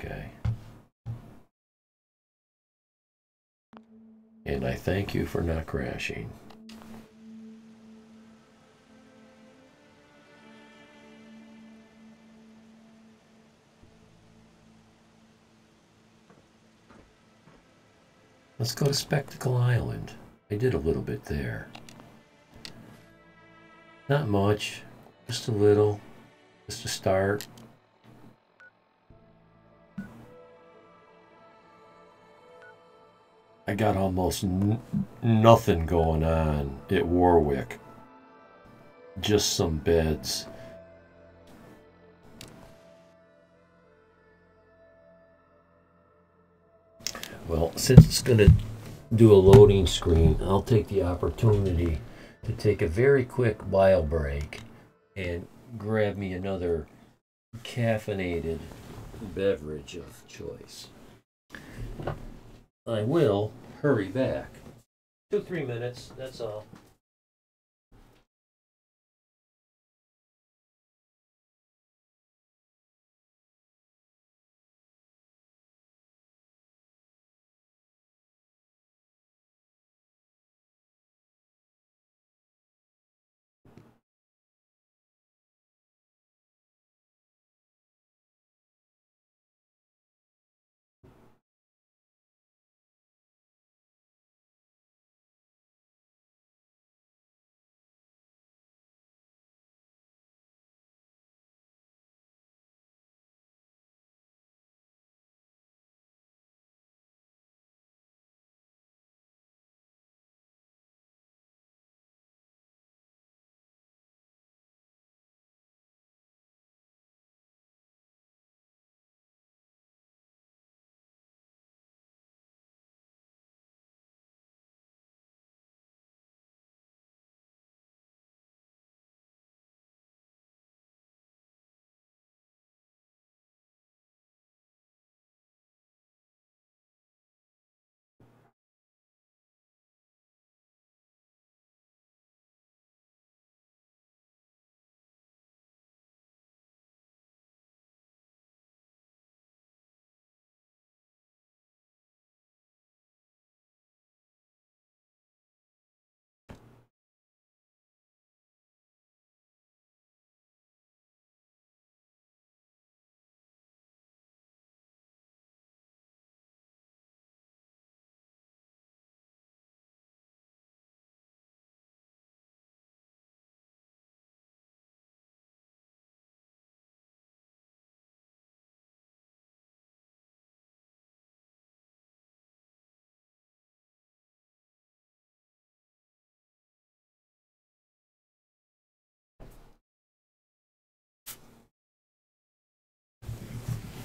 Okay. And I thank you for not crashing. Let's go to Spectacle Island. I did a little bit there. Not much, just a little, just to start. I got almost nothing going on at Warwick. Just some beds. Well, since it's going to do a loading screen, I'll take the opportunity to take a very quick bio break and grab me another caffeinated beverage of choice. I will hurry back. 2-3 minutes, that's all.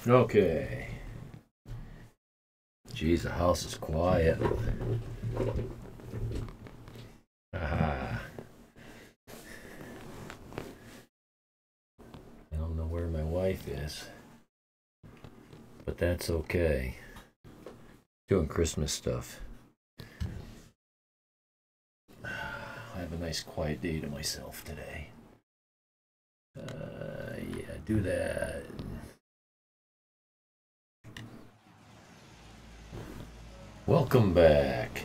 Okay. Geez, the house is quiet. Aha. I don't know where my wife is, but that's okay. Doing Christmas stuff. I have a nice quiet day to myself today. Yeah, do that. Welcome back.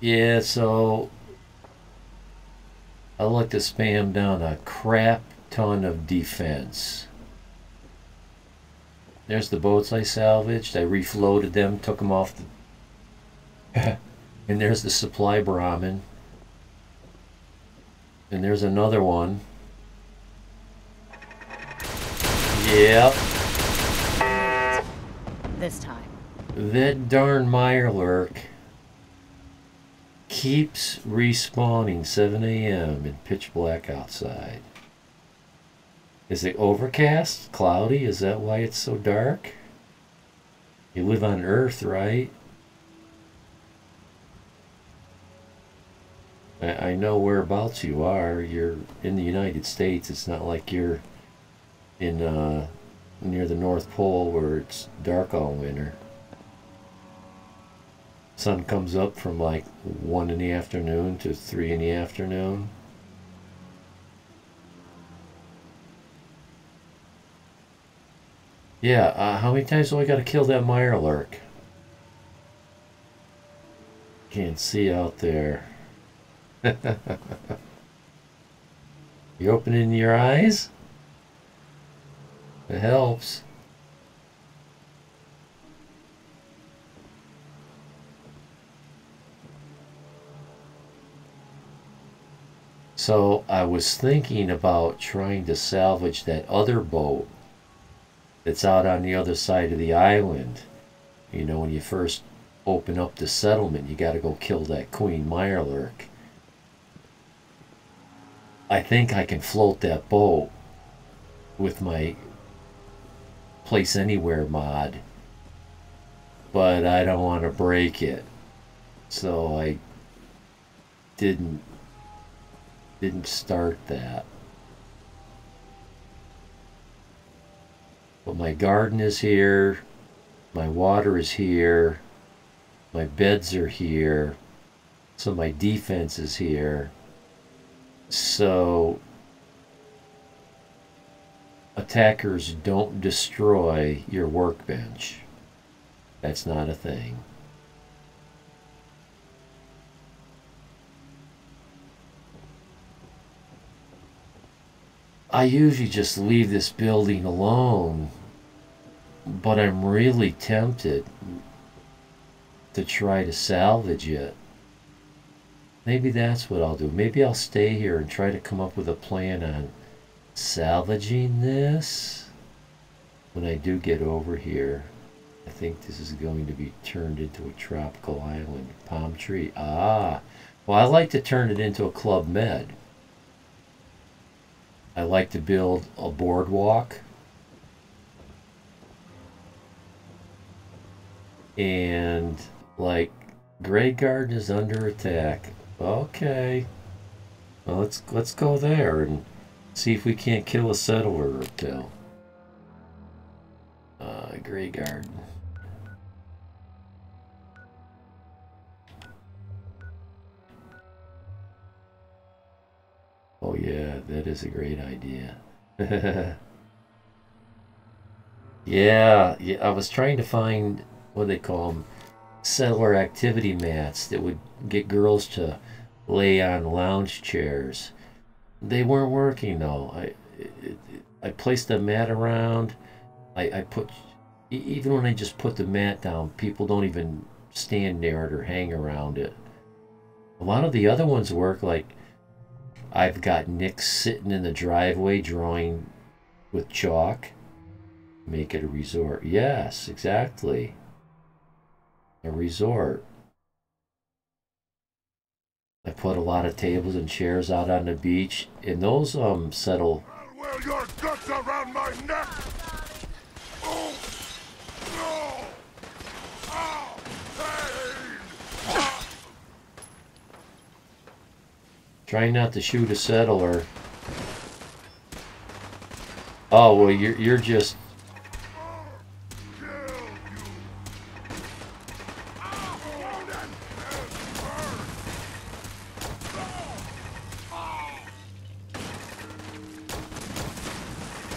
Yeah, so I like to spam down a crap ton of defense. There's the boats I salvaged. I refloated them, took them off the... And there's the supply Brahmin. And there's another one. Yep. This time. That darn Mirelurk keeps respawning 7 a.m. in pitch black outside. Is it overcast? Cloudy? Is that why it's so dark? You live on Earth, right? I know whereabouts you are. You're in the United States. It's not like you're in near the North Pole where it's dark all winter. Sun comes up from like 1 in the afternoon to 3 in the afternoon. Yeah, how many times do I gotta kill that mirelurk? Can't see out there. You opening your eyes? It helps. So I was thinking about trying to salvage that other boat that's out on the other side of the island. You know, when you first open up the settlement, you got to go kill that queen mirelurk. I think I can float that boat with my place anywhere mod, but I don't want to break it, so I didn't start that. But my garden is here, my water is here, my beds are here, so my defense is here. So attackers don't destroy your workbench. That's not a thing. I usually just leave this building alone, but I'm really tempted to try to salvage it. Maybe that's what I'll do. Maybe I'll stay here and try to come up with a plan on salvaging this when I do get over here. I think this is going to be turned into a tropical island. Palm tree. Ah. Well, I like to turn it into a Club Med. I like to build a boardwalk. And like Grey Garden is under attack. Okay. Well, let's go there and see if we can't kill a settler or two. Grey Garden. Oh yeah, that is a great idea. Yeah, I was trying to find what they call them, settler activity mats that would get girls to lay on lounge chairs. They weren't working though. I placed a mat around. I put, even when I just put the mat down, people don't even stand near it or hang around it. A lot of the other ones work. Like I've got Nick sitting in the driveway drawing with chalk. Make it a resort. Yes, exactly. A resort. I put a lot of tables and chairs out on the beach, and those settle. I'll wear your guts around my neck. Oh no! Oh, pain! Try not to shoot a settler. Oh well, you're just.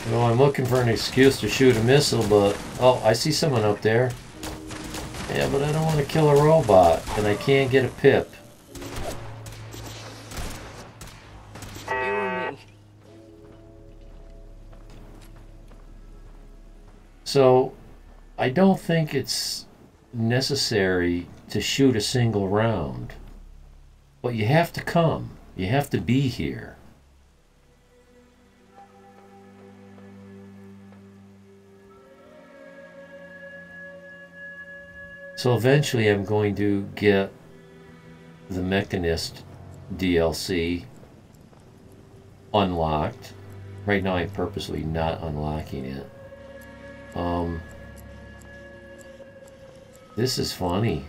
Well, I'm looking for an excuse to shoot a missile, but oh, I see someone up there. Yeah, but I don't want to kill a robot, and I can't get a pip. You or me? So, I don't think it's necessary to shoot a single round, but you have to come. You have to be here. So eventually I'm going to get the Mechanist DLC unlocked. Right now I'm purposely not unlocking it. This is funny.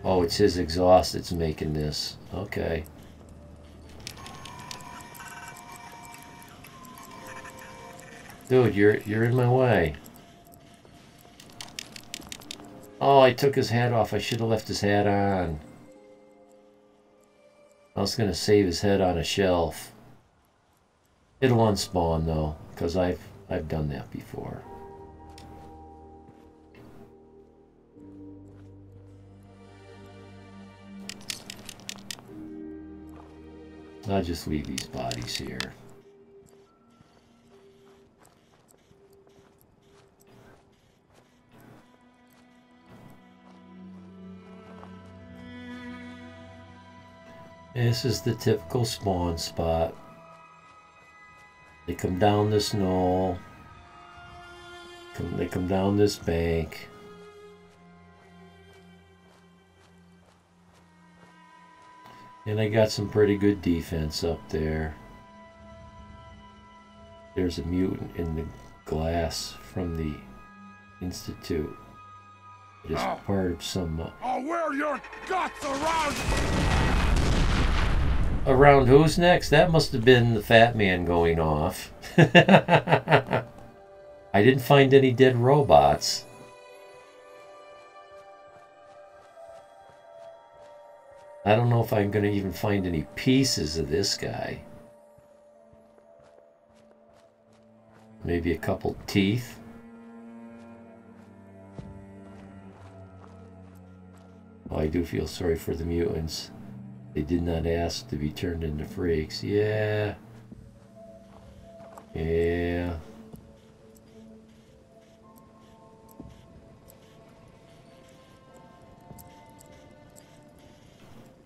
Oh, it's his exhaust that's making this. Okay. Dude, you're in my way. Oh, I took his hat off. I should have left his hat on. I was going to save his head on a shelf. It'll unspawn though, because I've done that before. I'll just leave these bodies here. This is the typical spawn spot. They come down this knoll. They come down this bank. And I got some pretty good defense up there. There's a mutant in the glass from the Institute. It is part of some... I'll wear your guts around! Around who's next? That must have been the fat man going off. I didn't find any dead robots. I don't know if I'm going to even find any pieces of this guy. Maybe a couple teeth. Oh, I do feel sorry for the mutants. They did not ask to be turned into freaks. Yeah. Yeah.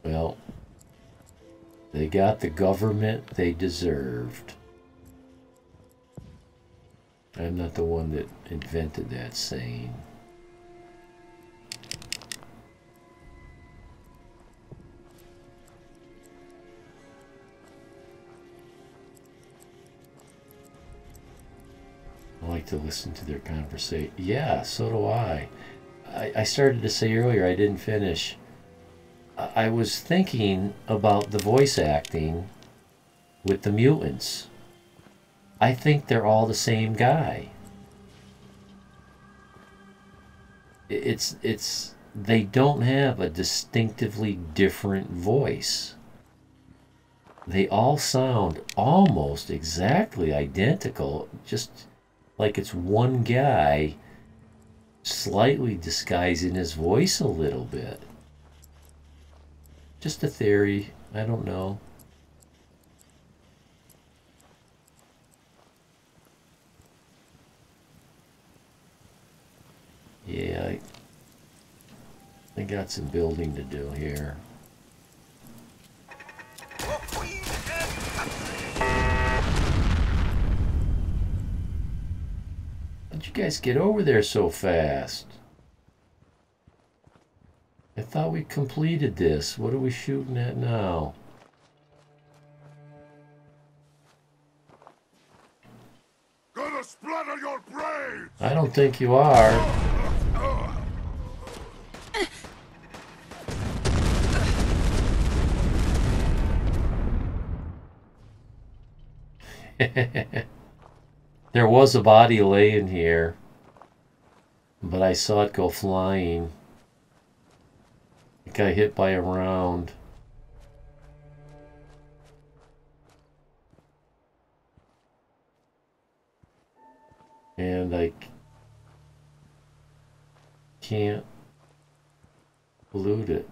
Well, they got the government they deserved. I'm not the one that invented that saying. I like to listen to their conversation. Yeah, so do I. I started to say earlier, I didn't finish. I was thinking about the voice acting with the mutants. I think they're all the same guy. They don't have a distinctively different voice. They all sound almost exactly identical, just like it's one guy slightly disguising his voice a little bit. Just a theory. I don't know. Yeah, I got some building to do here. How'd you guys get over there so fast? I thought we completed this. What are we shooting at now? Gonna splatter your brains! I don't think you are. There was a body laying here, but I saw it go flying. It got hit by a round. And I can't loot it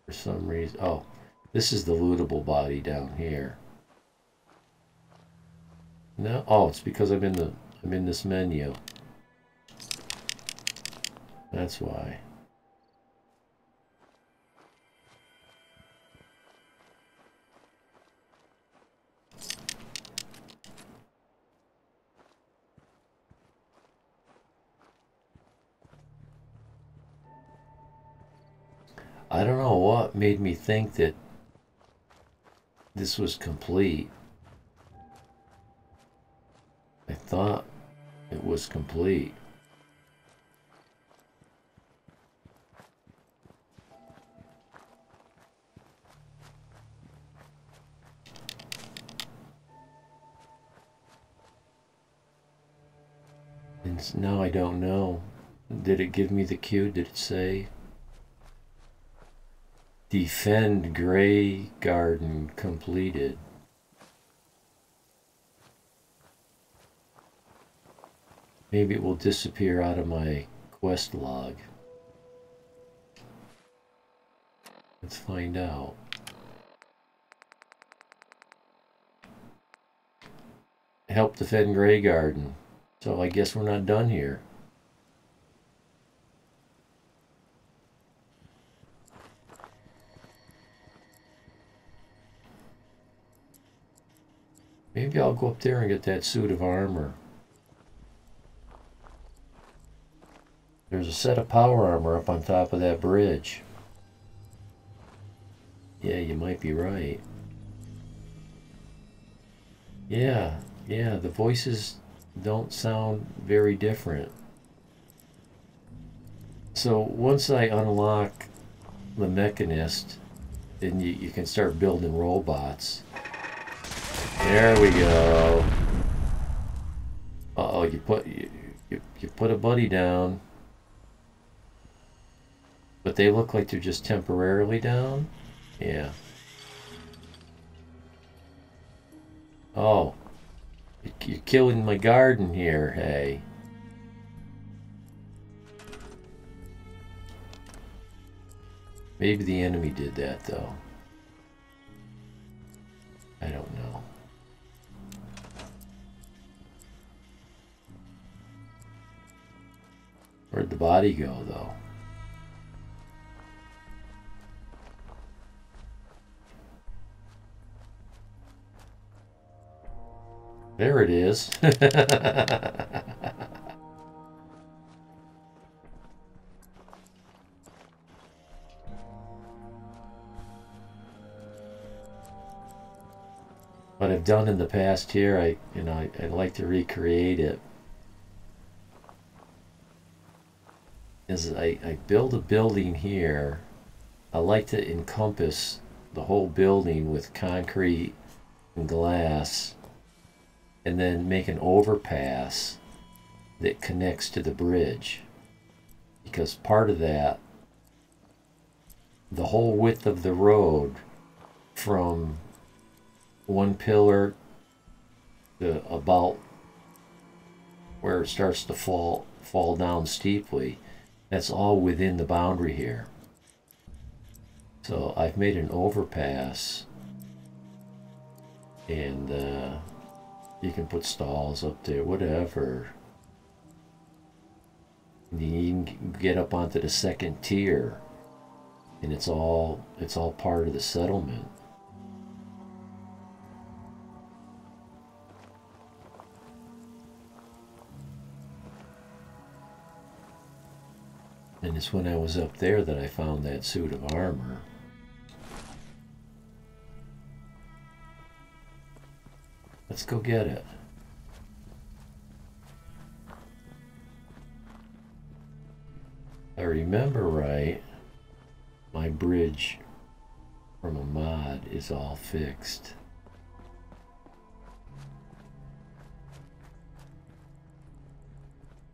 for some reason. Oh, this is the lootable body down here. No, oh, it's because I'm in this menu. That's why. I don't know what made me think that this was complete. I thought it was complete. And now I don't know. Did it give me the cue? Did it say defend gray garden completed? Maybe it will disappear out of my quest log. Let's find out. Help defend gray garden. So I guess we're not done here. Maybe I'll go up there and get that suit of armor. There's a set of power armor up on top of that bridge. Yeah, you might be right. Yeah, the voices don't sound very different. So once I unlock the mechanist, then you can start building robots. There we go. Uh-oh, you put a buddy down. But they look like they're just temporarily down? Yeah. Oh. You're killing my garden here, hey. Maybe the enemy did that, though. I don't know. Where'd the body go, though? There it is. What I've done in the past here, I'd like to recreate it. Is I build a building here. I like to encompass the whole building with concrete and glass, and then make an overpass that connects to the bridge. Because part of that, the whole width of the road from one pillar to about where it starts to fall down steeply, that's all within the boundary here. So I've made an overpass, and you can put stalls up there, whatever. And you can get up onto the second tier, and it's all part of the settlement. And it's when I was up there that I found that suit of armor. Let's go get it. If I remember right, my bridge from a mod is all fixed.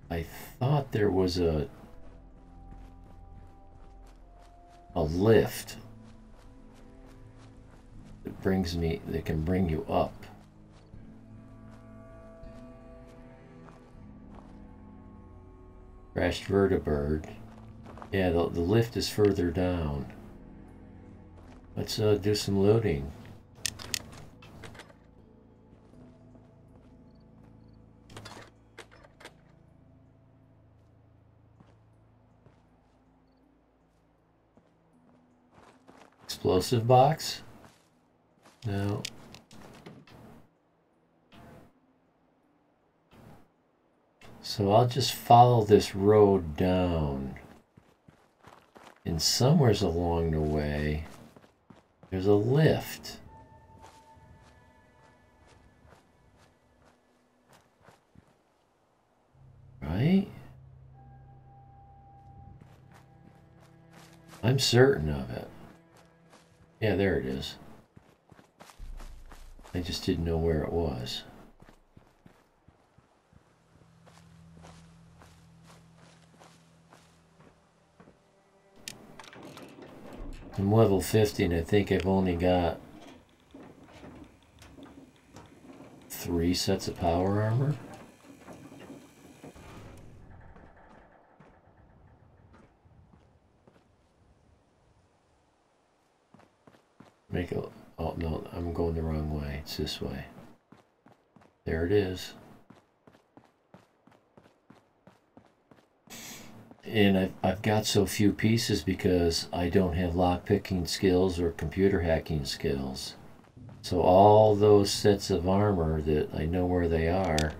I thought there was a lift that can bring you up. Crashed vertibird. Yeah, the lift is further down. Let's do some looting. Explosive box? No. So I'll just follow this road down. And somewheres along the way, there's a lift. Right? I'm certain of it. Yeah, there it is. I just didn't know where it was. I'm level 50 and I think I've only got 3 sets of power armor. Make a... Oh, no, I'm going the wrong way. It's this way. There it is. And I've got so few pieces because I don't have lockpicking skills or computer hacking skills. So all those sets of armor that I know where they are,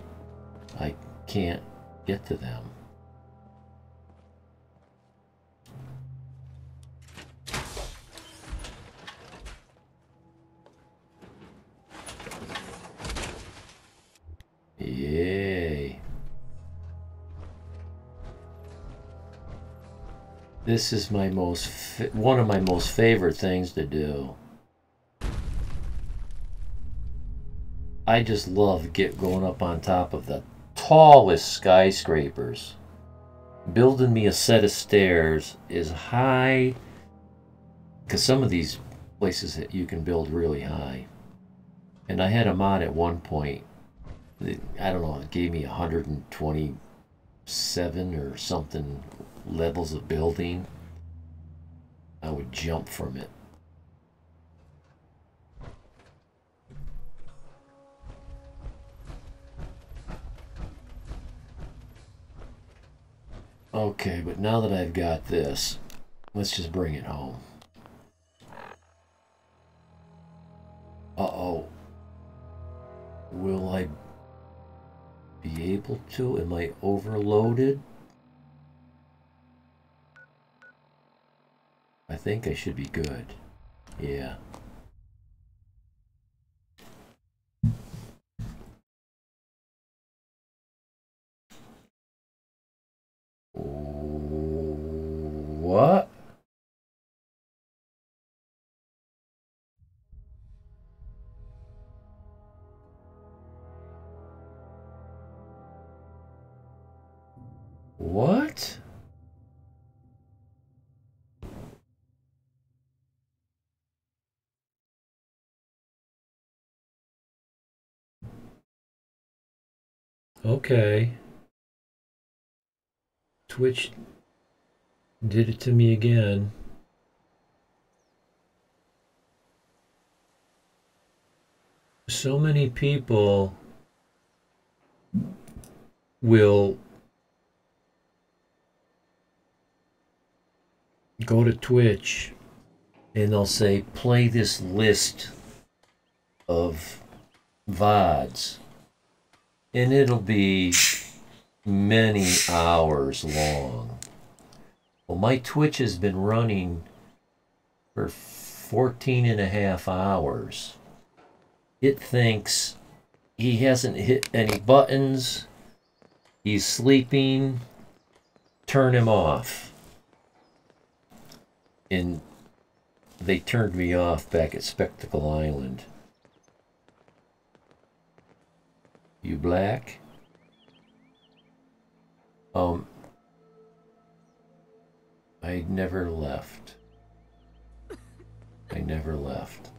I can't get to them. Yay. This is my one of my most favorite things to do. I just love going up on top of the tallest skyscrapers. Building me a set of stairs is high, because some of these places that you can build really high. And I had a mod at one point, I don't know, it gave me 127 or something levels of building. I would jump from it. Okay, but now that I've got this, let's just bring it home. Uh-oh. Will I be able to? Am I overloaded? I think I should be good. Yeah. What? What? Okay. Twitch did it to me again. So many people will go to Twitch and they'll say, play this list of VODs. And it'll be many hours long. Well, my Twitch has been running for 14 and a half hours. It thinks he hasn't hit any buttons. He's sleeping. Turn him off. And they turned me off back at Spectacle Island. You black? I never left. I never left.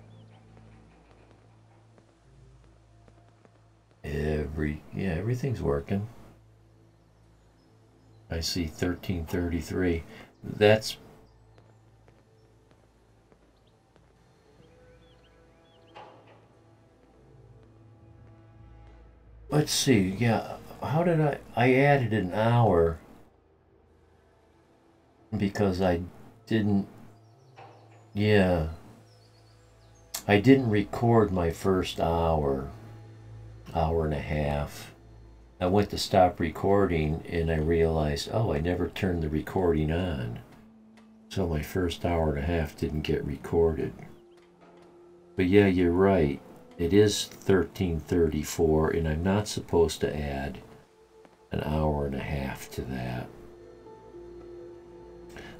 Everything's working. I see 1333. That's... Let's see, yeah, how did I added an hour because I didn't record my first hour and a half. I went to stop recording and I realized, oh, I never turned the recording on. So my first hour and a half didn't get recorded. But yeah, you're right. It is 1334, and I'm not supposed to add an hour and a half to that.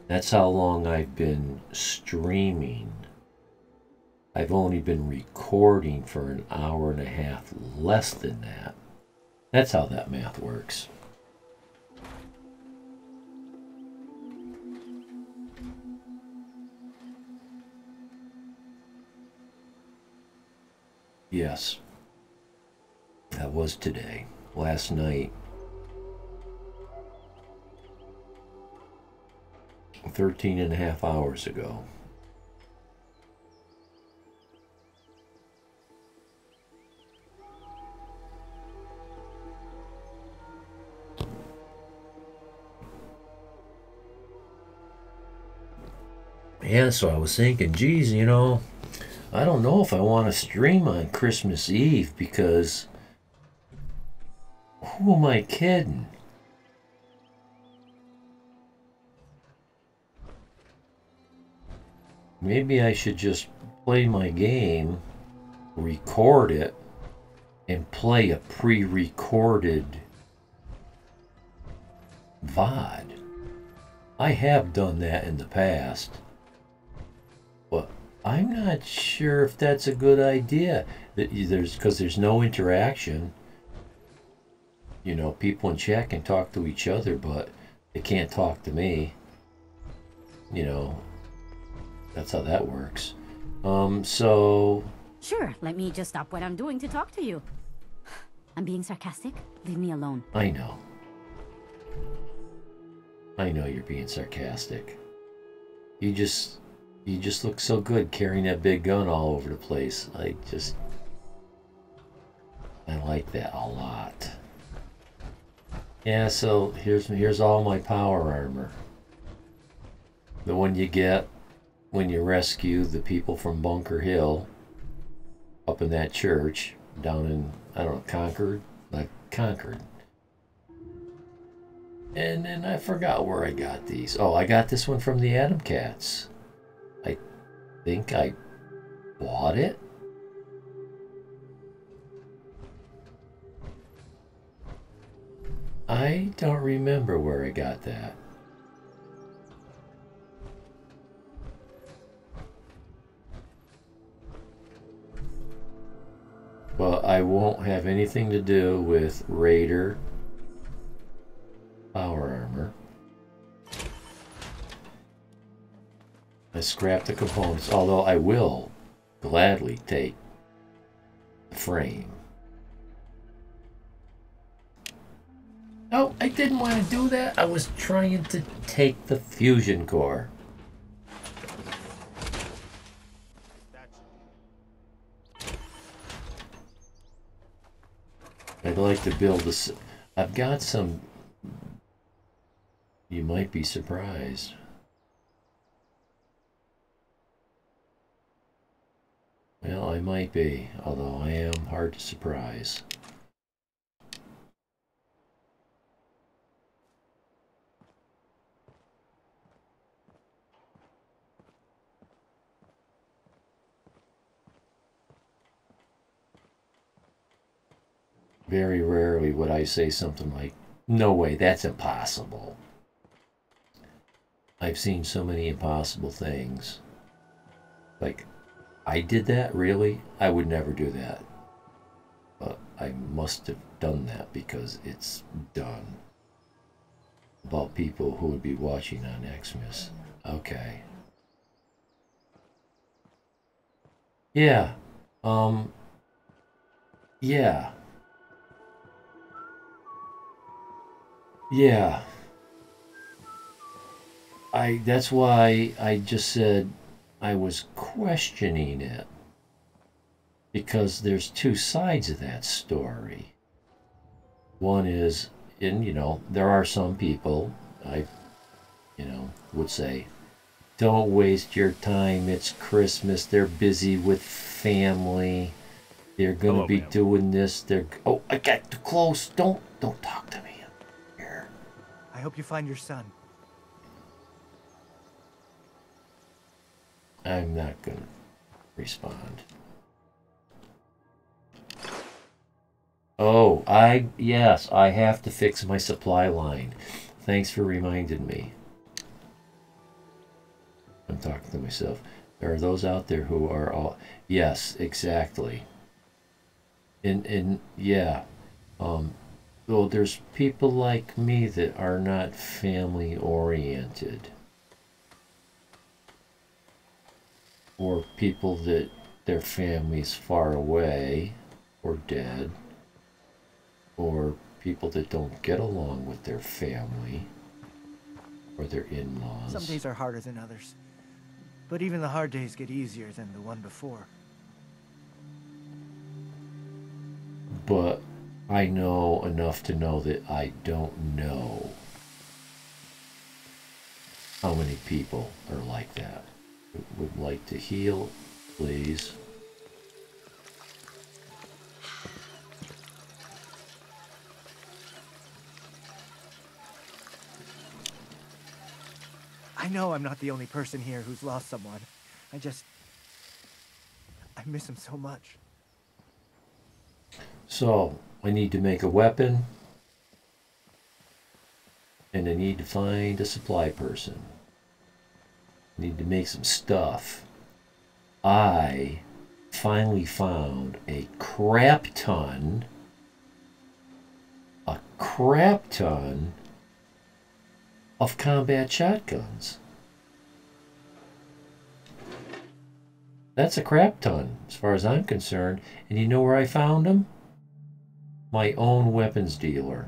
That's how long I've been streaming. I've only been recording for an hour and a half less than that. That's how that math works. Yes, that was today. Last night. 13 and a half hours ago. Yeah, so I was thinking, geez, you know, I don't know if I want to stream on Christmas Eve because who am I kidding? Maybe I should just play my game, record it, and play a pre-recorded VOD. I have done that in the past, but I'm not sure if that's a good idea. Because there's no interaction. You know, people in chat can talk to each other, but they can't talk to me. You know, that's how that works. So... Sure, let me just stop what I'm doing to talk to you. I'm being sarcastic. Leave me alone. I know. I know you're being sarcastic. You just look so good carrying that big gun all over the place. I like that a lot. Yeah, so here's all my power armor. The one you get when you rescue the people from Bunker Hill up in that church down in, I don't know, Concord? Like Concord. And then I forgot where I got these. Oh, I got this one from the Atom Cats. I think I bought it. I don't remember where I got that. But I won't have anything to do with Raider power armor. I scrapped the components, although I will gladly take the frame. Oh, I didn't want to do that. I was trying to take the fusion core. I'd like to build this. I've got some. You might be surprised. Well, I might be, although I am hard to surprise. Very rarely would I say something like, no way, that's impossible. I've seen so many impossible things. Like, I did that? Really? I would never do that. But I must have done that because it's done. About people who would be watching on Xmas. Okay. Yeah. Yeah. Yeah. That's why I just said I was questioning it. Because there's two sides of that story. One is, you know, there are some people, would say, don't waste your time, it's Christmas, they're busy with family, they're gonna be doing this, oh, I got too close, don't talk to me. Here. I hope you find your son. I'm not gonna respond. Oh, yes, I have to fix my supply line. Thanks for reminding me. I'm talking to myself. There are those out there who are all... Yes, exactly. And yeah. Well, there's people like me that are not family-oriented. Or people that their families far away or dead, or people that don't get along with their family or their in-laws. Some days are harder than others, but even the hard days get easier than the one before. But I know enough to know that I don't know how many people are like that. Would like to heal, please. I know I'm not the only person here who's lost someone. I miss him so much. So, I need to make a weapon, and I need to find a supply person. I need to make some stuff. I finally found a crap ton of combat shotguns. That's a crap ton, as far as I'm concerned. And you know where I found them? My own weapons dealer.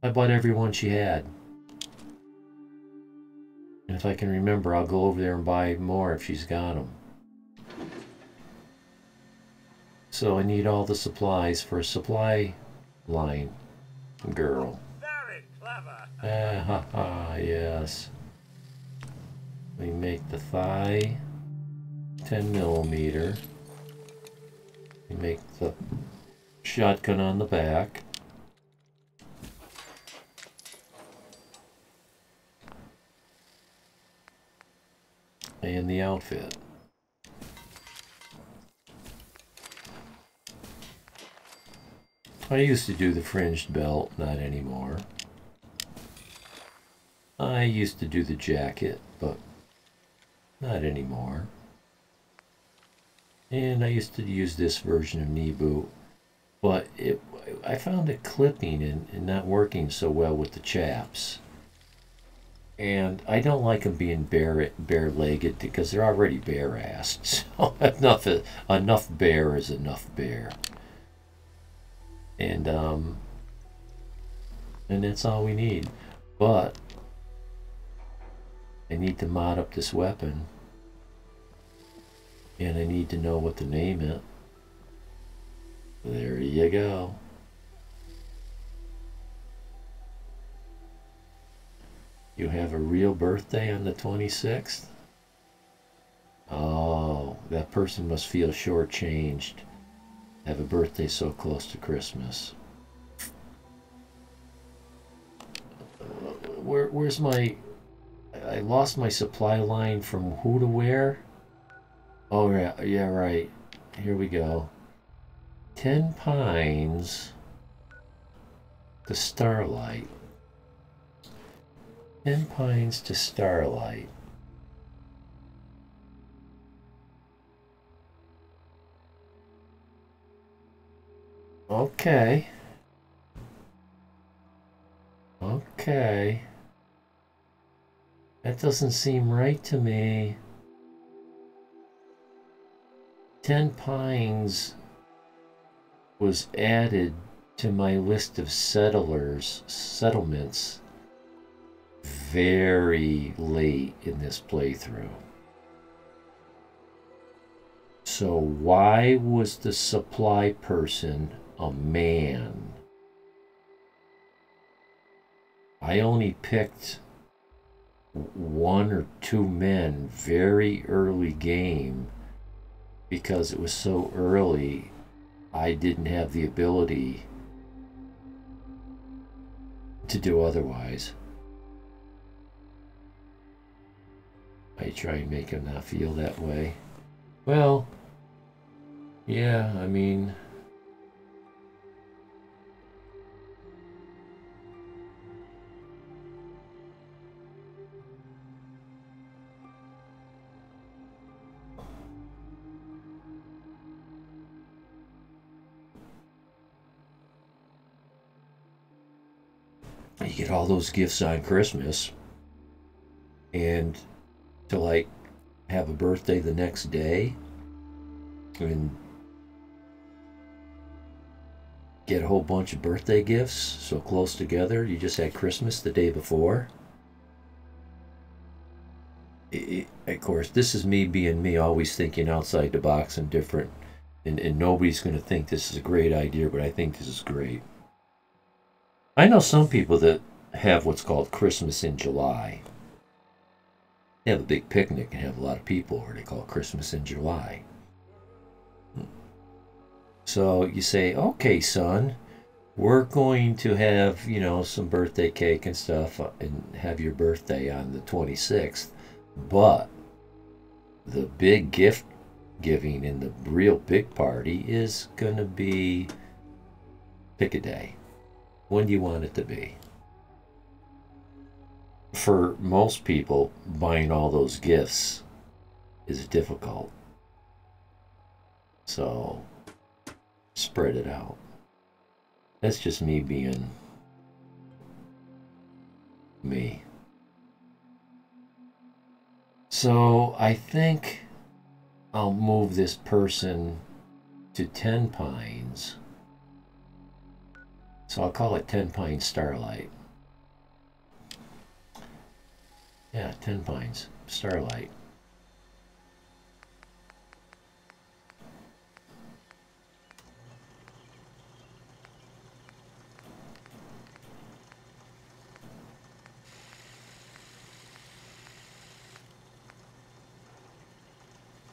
I bought every one she had. And if I can remember, I'll go over there and buy more if she's got them. So I need all the supplies for a supply line girl. Very clever. Yes. We make the thigh 10mm. We make the shotgun on the back. And the outfit. I used to do the fringed belt, not anymore. I used to do the jacket, but not anymore. And I used to use this version of knee boot, but I found it clipping and not working so well with the chaps. And I don't like them being bare-legged because they're already bare-assed. So enough bear is enough bear. And that's all we need. But I need to mod up this weapon. And I need to know what to name it. There you go. You have a real birthday on the 26th? Oh, that person must feel shortchanged. Have a birthday so close to Christmas. Where's my... I lost my supply line from who to where? Oh, yeah, right. Here we go. 10 Pines to Starlight. 10 Pines to Starlight. Okay. Okay. That doesn't seem right to me. 10 Pines was added to my list of settlements very late in this playthrough. So why was the supply person a man? I only picked 1 or 2 men very early game because it was so early. I didn't have the ability to do otherwise. I try and make him not feel that way. Well, yeah, I mean... You get all those gifts on Christmas, and to like have a birthday the next day and get a whole bunch of birthday gifts so close together. You just had Christmas the day before. Of course, this is me being me, always thinking outside the box and different. And nobody's going to think this is a great idea, but I think this is great. I know some people that have what's called Christmas in July. They have a big picnic and have a lot of people, or they call it Christmas in July. So you say, okay, son, we're going to have, you know, some birthday cake and stuff and have your birthday on the 26th. But the big gift giving and the real big party is going to be, pick a day. When do you want it to be? For most people, buying all those gifts is difficult. So, spread it out. That's just me being me. So, I think I'll move this person to 10 Pines. So I'll call it 10 Pines Starlight. Yeah, 10 Pines Starlight.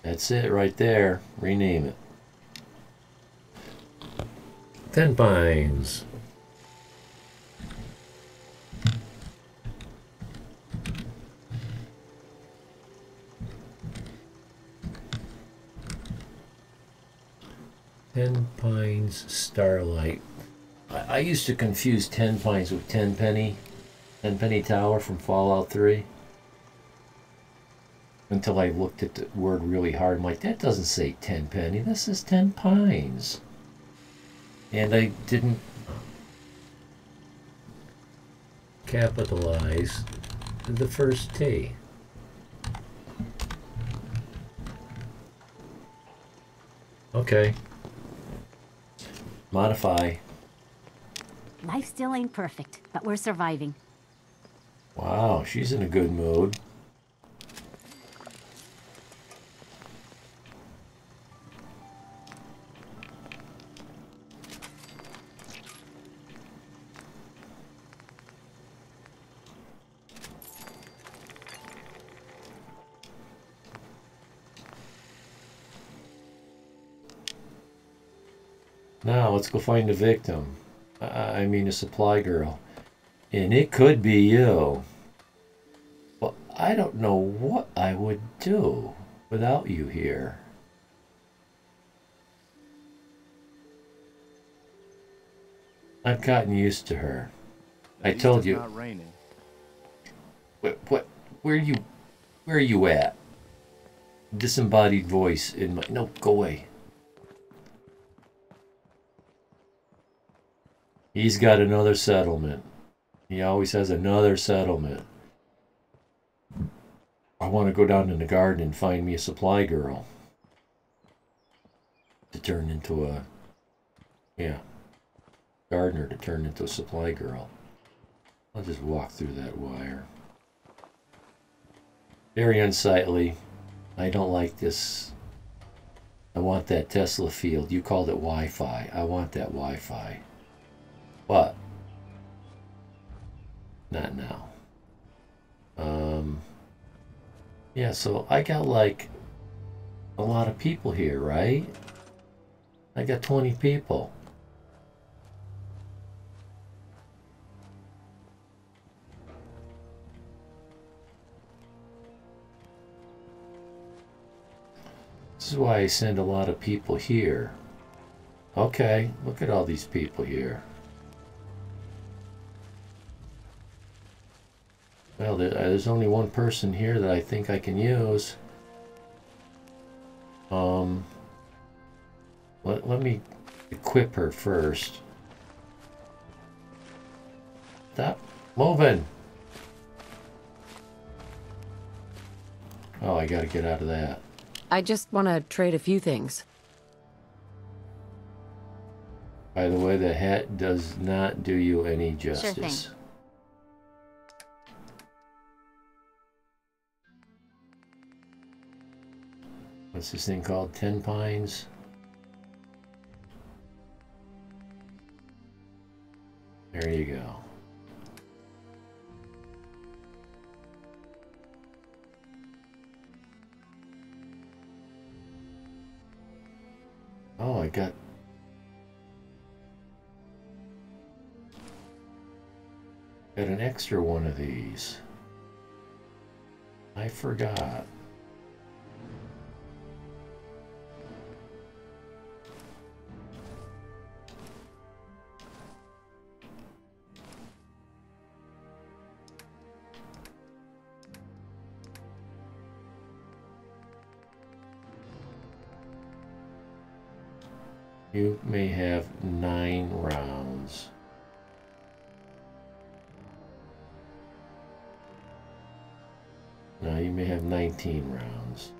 That's it right there. Rename it. 10 Pines. Ten Pines Starlight. I used to confuse 10 Pines with Tenpenny Tower from Fallout 3. Until I looked at the word really hard. I'm like, that doesn't say Tenpenny. This is 10 Pines. And I didn't capitalize the first T. Okay. Modify. Life still ain't perfect, but we're surviving. Wow, she's in a good mood. Now, let's go find the victim. I mean, a supply girl. And it could be you. But I don't know what I would do without you here. I've gotten used to her. I told you. It's not raining. What? Where are you at? Disembodied voice in my... No, go away. He's got another settlement. He always has another settlement. I want to go down in the garden and find me a supply girl. To turn into a... Yeah. Gardener to turn into a supply girl. I'll just walk through that wire. Very unsightly. I don't like this. I want that Tesla field. You called it Wi-Fi. I want that Wi-Fi. But not now. Yeah, so I got like a lot of people here, right? I got 20 people. This is why I send a lot of people here. Okay, look at all these people here. Well, there's only one person here that I think I can use. Let me equip her first. Stop moving. Oh, I gotta get out of that. I just want to trade a few things. By the way, the hat does not do you any Sure justice. thing. What's this thing called? 10 Pines? There you go. Oh, I got an extra one of these. I forgot. You may have 9 rounds. Now you may have 19 rounds.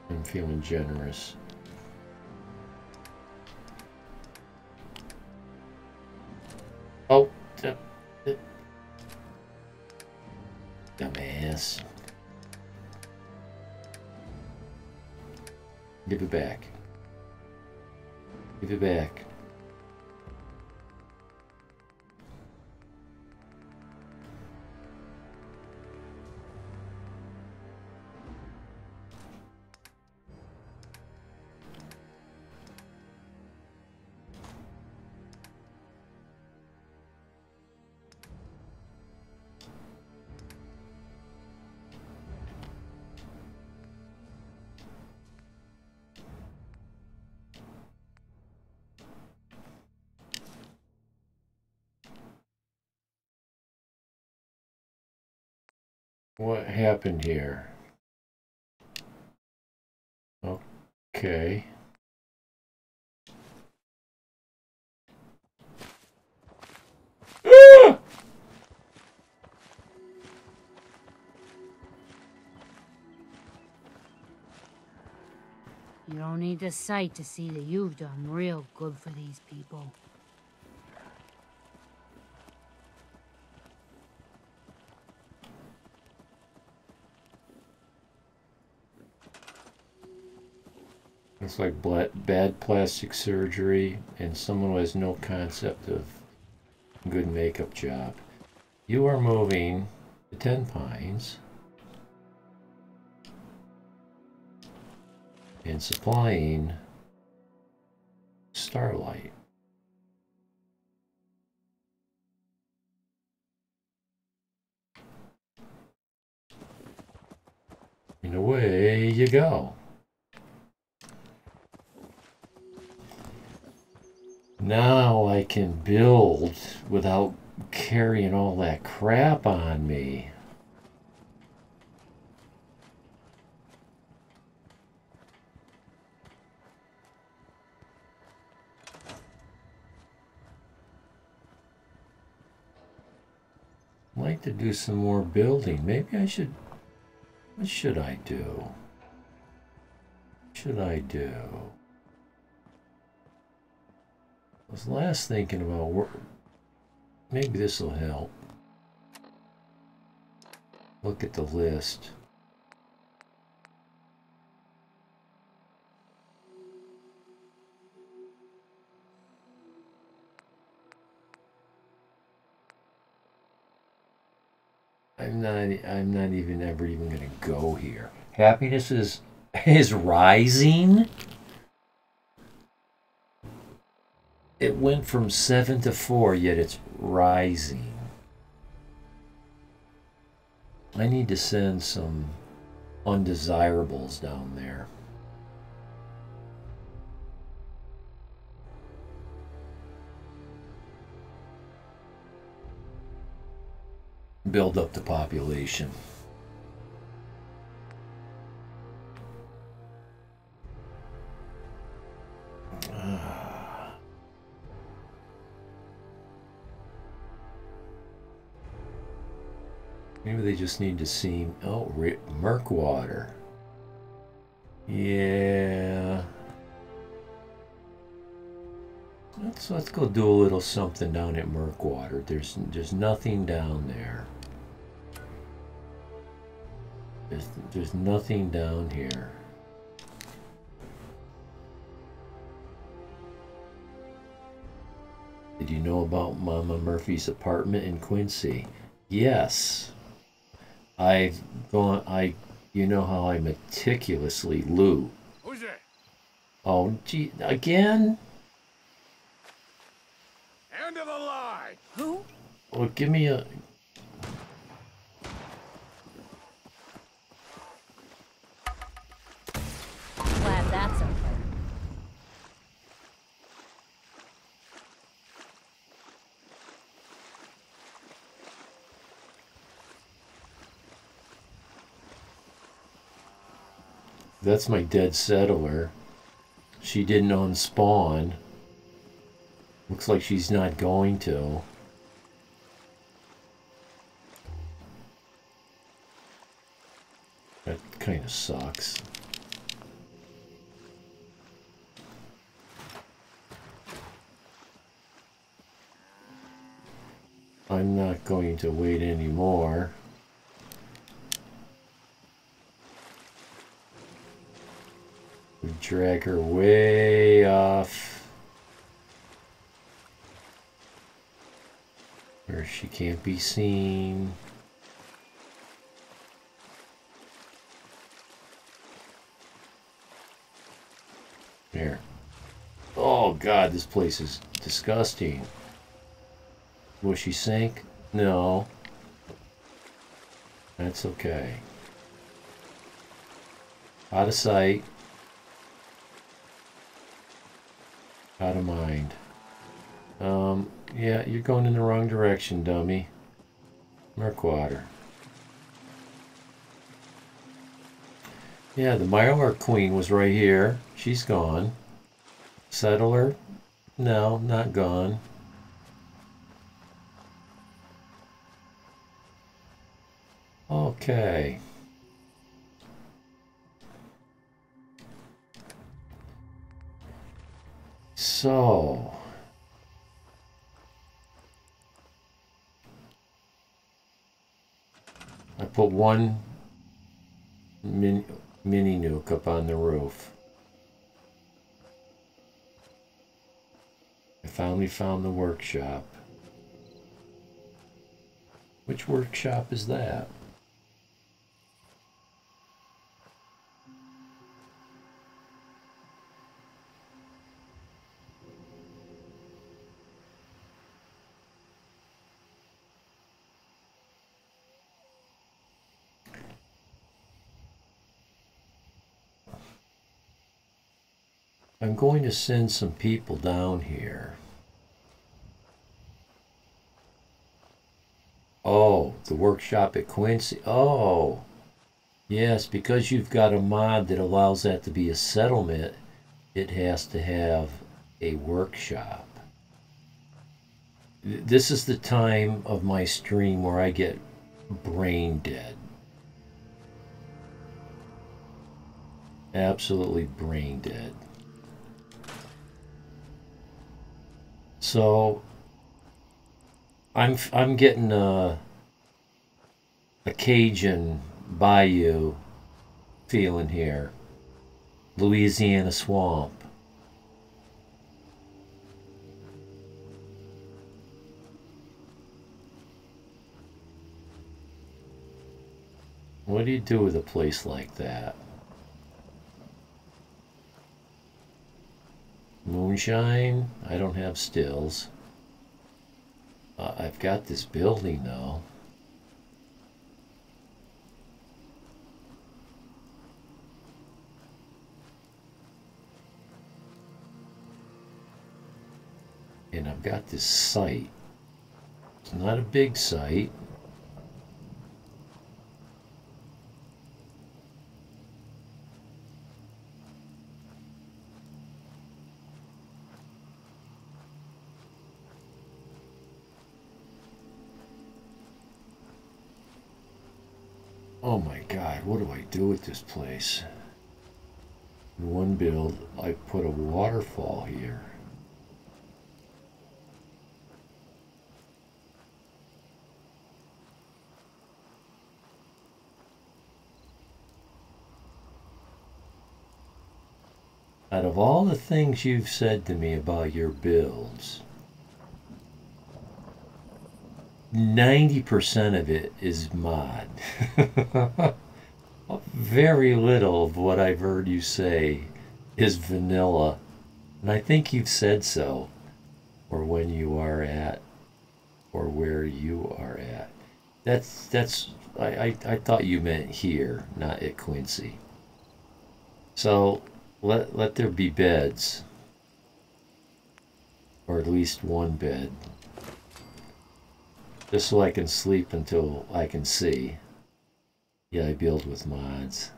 I'm feeling generous. Oh, dumbass. Give it back. Give it back. What happened here? Okay. You don't need the sight to see that you've done real good for these people. It's like bad plastic surgery and someone who has no concept of good makeup job. You are moving to 10 Pines and supplying Starlight. And away you go. Now I can build without carrying all that crap on me. I'd like to do some more building. Maybe I should. What should I do? What should I do? I was last thinking about work. Maybe this will help. Look at the list. I'm not even ever even gonna go here. Happiness is rising. It went from 7 to 4, yet it's rising. I need to send some undesirables down there. Build up the population. Maybe they just need to see. Oh, Murkwater. Yeah. Let's go do a little something down at Murkwater. There's nothing down there. There's nothing down here. Did you know about Mama Murphy's apartment in Quincy? Yes. You know how I meticulously loot. Who's it? Oh, gee, again? End of the line. Who? Well, give me a... Glad that's okay. That's my dead settler. She didn't unspawn. Looks like she's not going to. That kind of sucks. I'm not going to wait anymore. We drag her way off where she can't be seen. There. Oh God, this place is disgusting. Will she sink? No. That's okay. Out of sight. Out of mind. Yeah, you're going in the wrong direction, dummy. Murkwater. Yeah, the Mirelurk Queen was right here. She's gone. Settler? No, not gone. Okay. So... I put one mini nuke up on the roof. I finally found the workshop. Which workshop is that? I'm going to send some people down here. Oh, the workshop at Quincy. Oh, yes, because you've got a mod that allows that to be a settlement, it has to have a workshop. This is the time of my stream where I get brain dead. Absolutely brain dead. So I'm getting a Cajun bayou feeling here. Louisiana swamp. What do you do with a place like that? Moonshine? I don't have stills. I've got this building though. And I've got this site. It's not a big site. Oh my god, what do I do with this place? In one build, I put a waterfall here. Out of all the things you've said to me about your builds, 90% of it is mod. Very little of what I've heard you say is vanilla. And I think you've said so, or when you are at, or where you are at. I thought you meant here, not at Quincy. So let there be beds, or at least one bed, just so I can sleep until I can see. Yeah, I build with mods.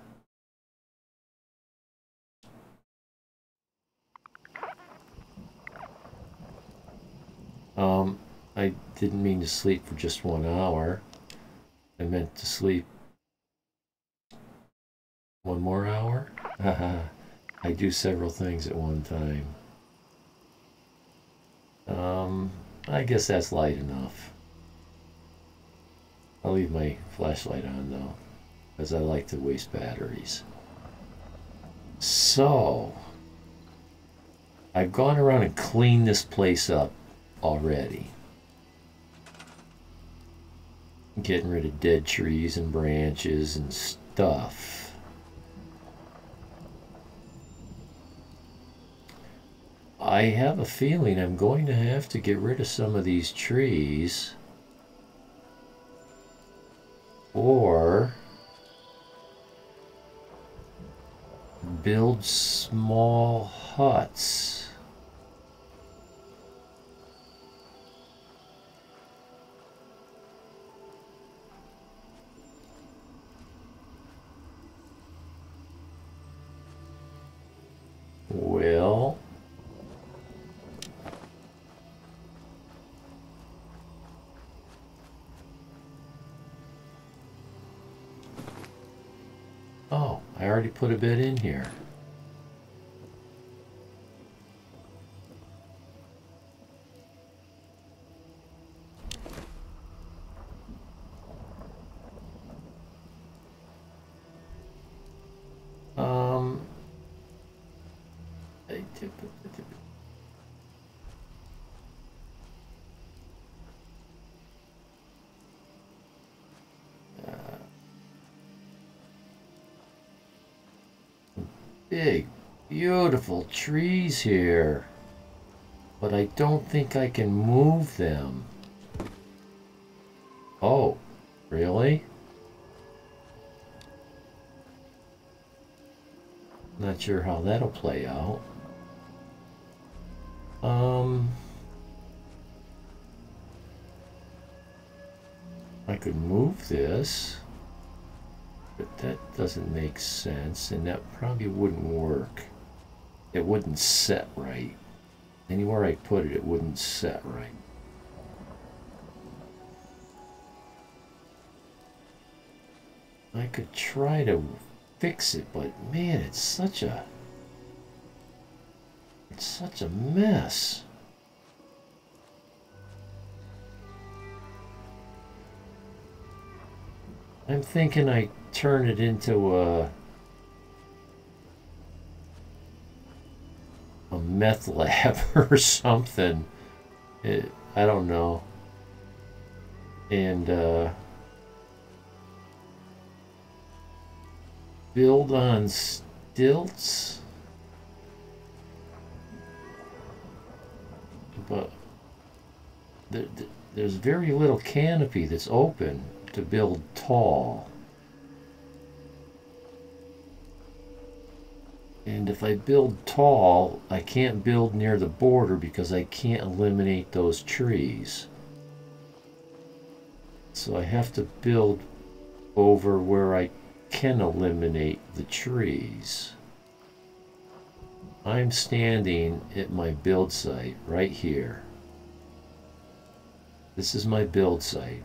I didn't mean to sleep for just 1 hour. I meant to sleep 1 more hour. I do several things at one time. I guess that's light enough. I'll leave my flashlight on though, because I like to waste batteries. So, I've gone around and cleaned this place up already. Getting rid of dead trees and branches and stuff. I have a feeling I'm going to have to get rid of some of these trees, or build small huts. Well, oh, I already put a bed in here. Big, beautiful trees here, but I don't think I can move them. Oh, really? Not sure how that'll play out. I could move this, but that doesn't make sense, and that probably wouldn't work. It wouldn't set right. Anywhere I put it, it wouldn't set right. I could try to fix it, but man, it's such a mess. I'm thinking I turn it into a meth lab or something. I don't know. And build on stilts. But there's very little canopy that's open to build tall. And if I build tall, I can't build near the border because I can't eliminate those trees. So I have to build over where I can eliminate the trees. I'm standing at my build site right here. This is my build site.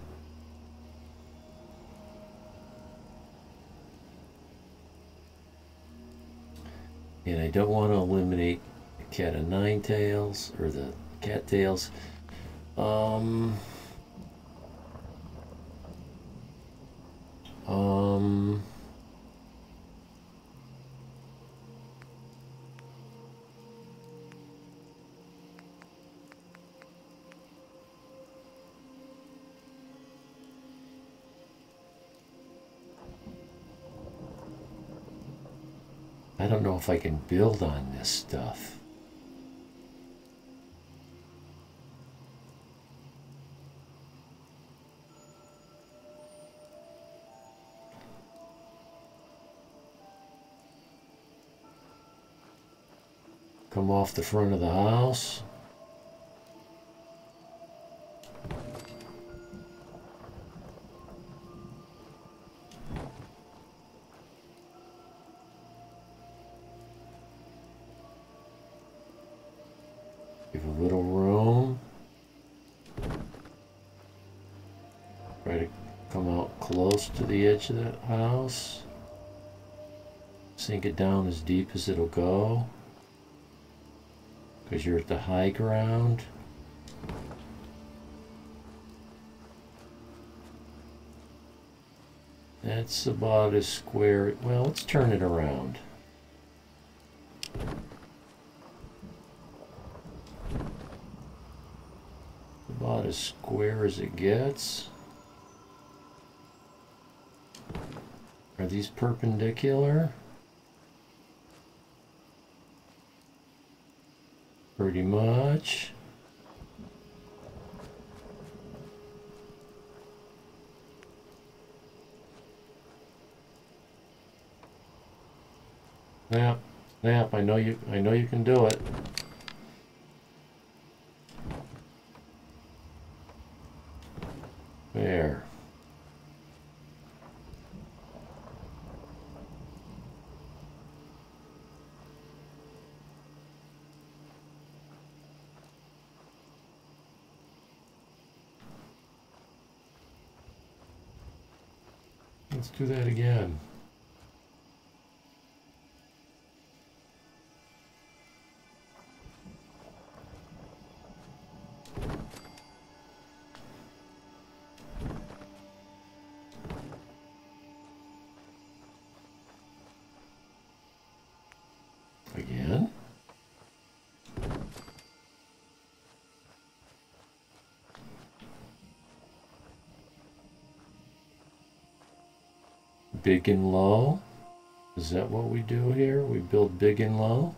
And I don't want to eliminate the cat of nine tails, or the cattails. Um, I don't know if I can build on this stuff. Come off the front of the house. Give a little room. Try to come out close to the edge of the house. Sink it down as deep as it'll go, because you're at the high ground. That's about as square. Well, let's turn it around. About as square as it gets. Are these perpendicular? Pretty much. Snap, snap, I know you can do it. There. Let's do that again. Again. Big and low. Is that what we do here? We build big and low?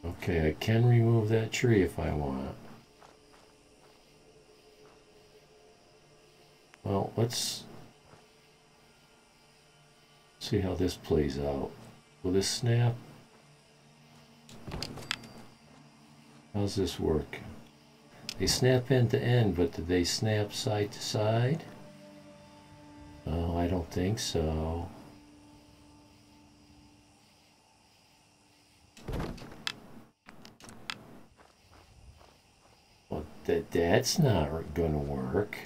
Okay, I can remove that tree if I want. Well, let's see how this plays out. Will this snap? How's this work? They snap end to end, but do they snap side to side? Oh, I don't think so. Well, that's not gonna work.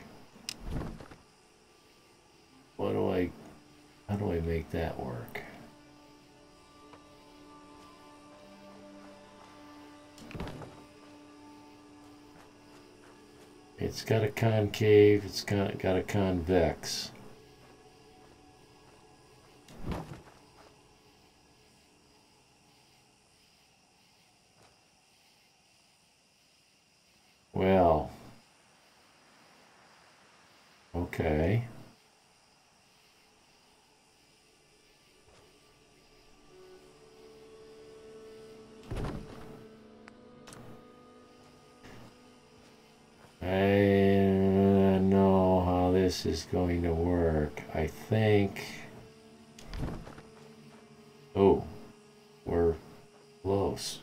How do I make that work? It's got a concave, it's got a convex. Well, okay. I know how this is going to work. I think... Oh, we're close.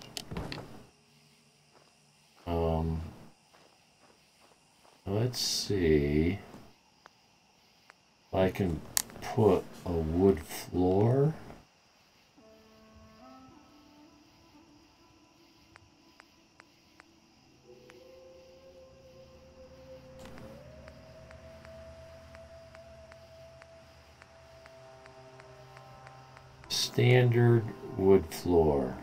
Let's see if I can put a wood floor. standard wood floor.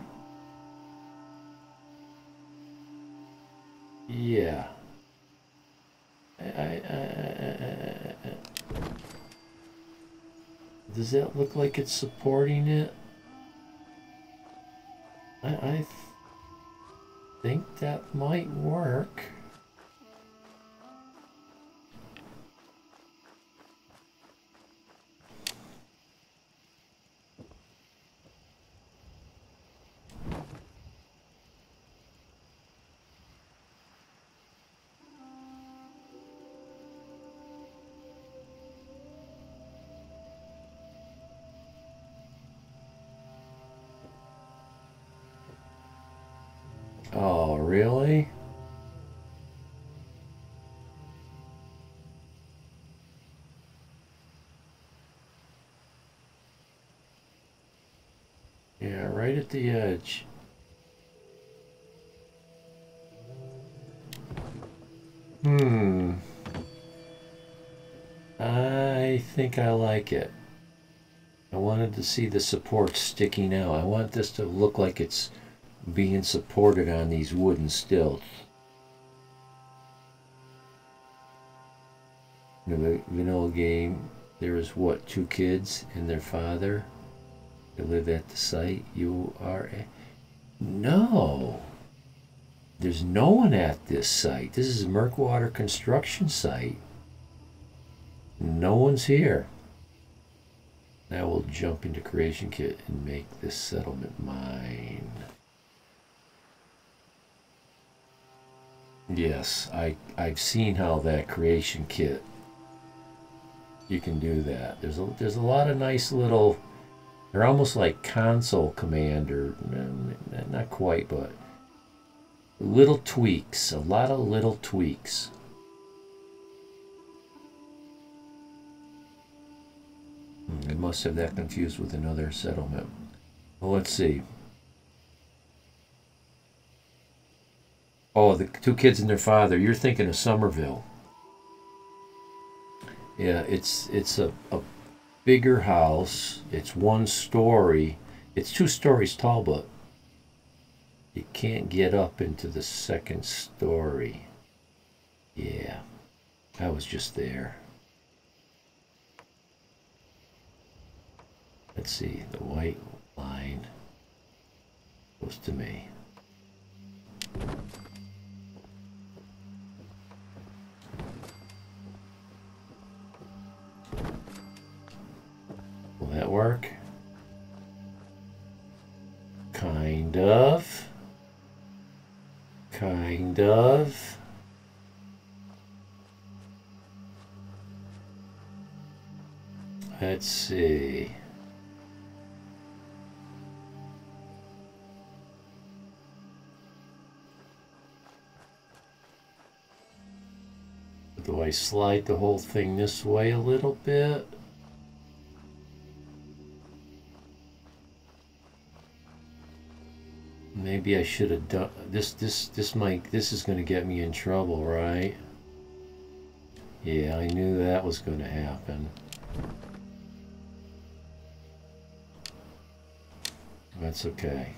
Yeah. Does that look like it's supporting it? I think that might work. Oh, really? Yeah, right at the edge. I think I like it. I wanted to see the support sticking out. I want this to look like it's being supported on these wooden stilts. In the vanilla game, there is what, 2 kids and their father? They live at the site. You are no. There's no one at this site. This is a Murkwater construction site. No one's here. Now we'll jump into Creation Kit and make this settlement mine. Yes, I've seen how that Creation Kit, you can do that. There's a lot of nice little, they're almost like console commander, not quite, but little tweaks, a lot of little tweaks. I must have that confused with another settlement. Well, let's see. Oh, the 2 kids and their father. You're thinking of Somerville. Yeah, it's a bigger house. It's 1 story. It's 2 stories tall, but you can't get up into the 2nd story. Yeah, I was just there. Let's see, the white line goes to me. Will that work? Kind of. Kind of. Let's see. Do I slide the whole thing this way a little bit? Maybe I should have done this. This is going to get me in trouble, right? Yeah, I knew that was going to happen. That's okay.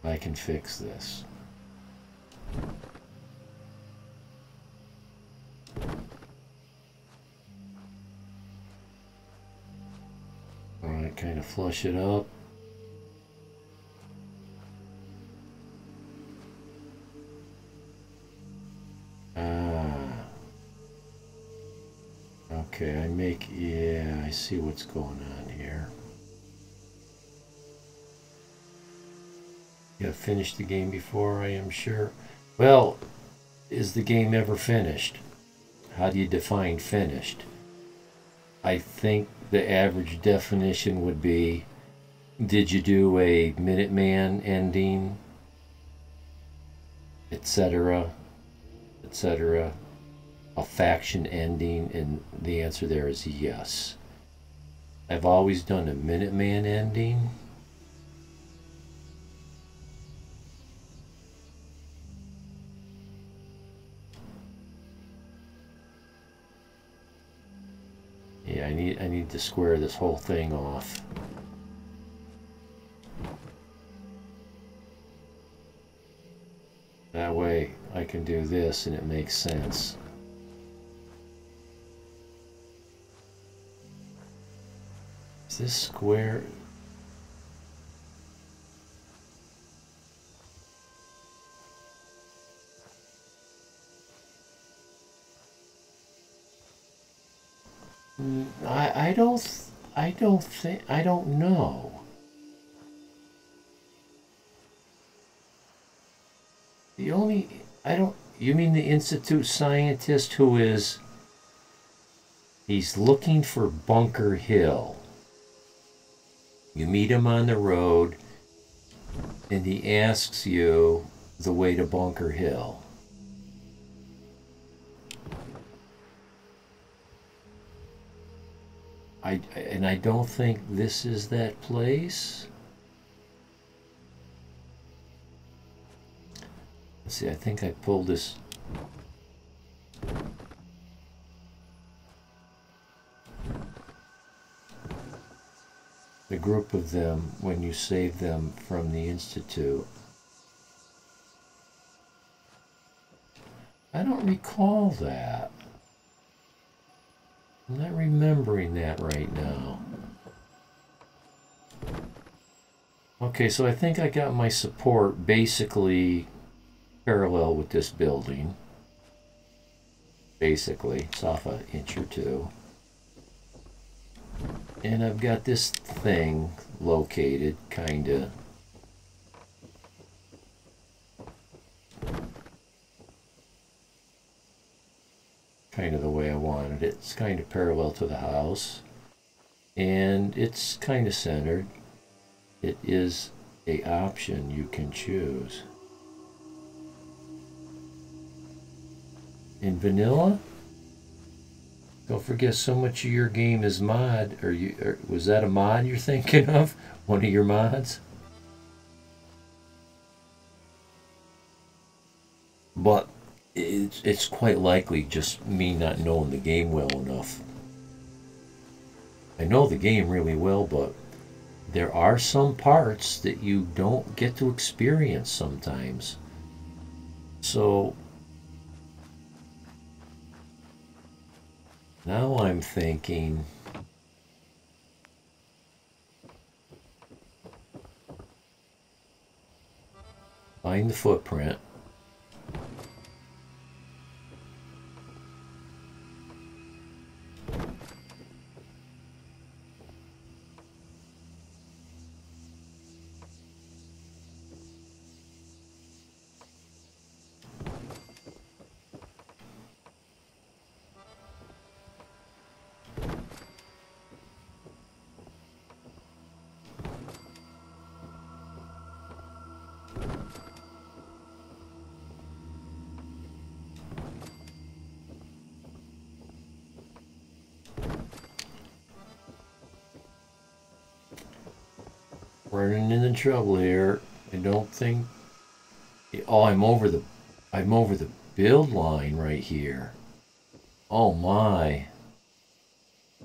I can fix this. Alright, kind of flush it up. Okay, I see what's going on here. You have finished the game before, I am sure. Well, is the game ever finished? How do you define finished? I think the average definition would be, did you do a Minuteman ending, etc., etc., a faction ending? And the answer there is yes. I've always done a Minuteman ending. Okay, I need to square this whole thing off. That way I can do this and it makes sense. Is this square? I don't know. The only, you mean the Institute scientist who is, he's looking for Bunker Hill. You meet him on the road and he asks you the way to Bunker Hill. I don't think this is that place. Let's see, I think I pulled this. The group of them when you save them from the Institute. I don't recall that. I'm not remembering that right now. Okay, so I think I got my support basically parallel with this building. Basically, it's off an inch or two. And I've got this thing located, kinda. Kind of the way I wanted it. It's kind of parallel to the house. And it's kind of centered. It is an option you can choose. In vanilla, don't forget so much of your game is mod. Was that a mod you're thinking of? One of your mods? But it's quite likely just me not knowing the game well enough. I know the game really well, but there are some parts that you don't get to experience sometimes. So now I'm thinking, find the footprint. Running into trouble here. I don't think. Oh, I'm over the build line right here. Oh my.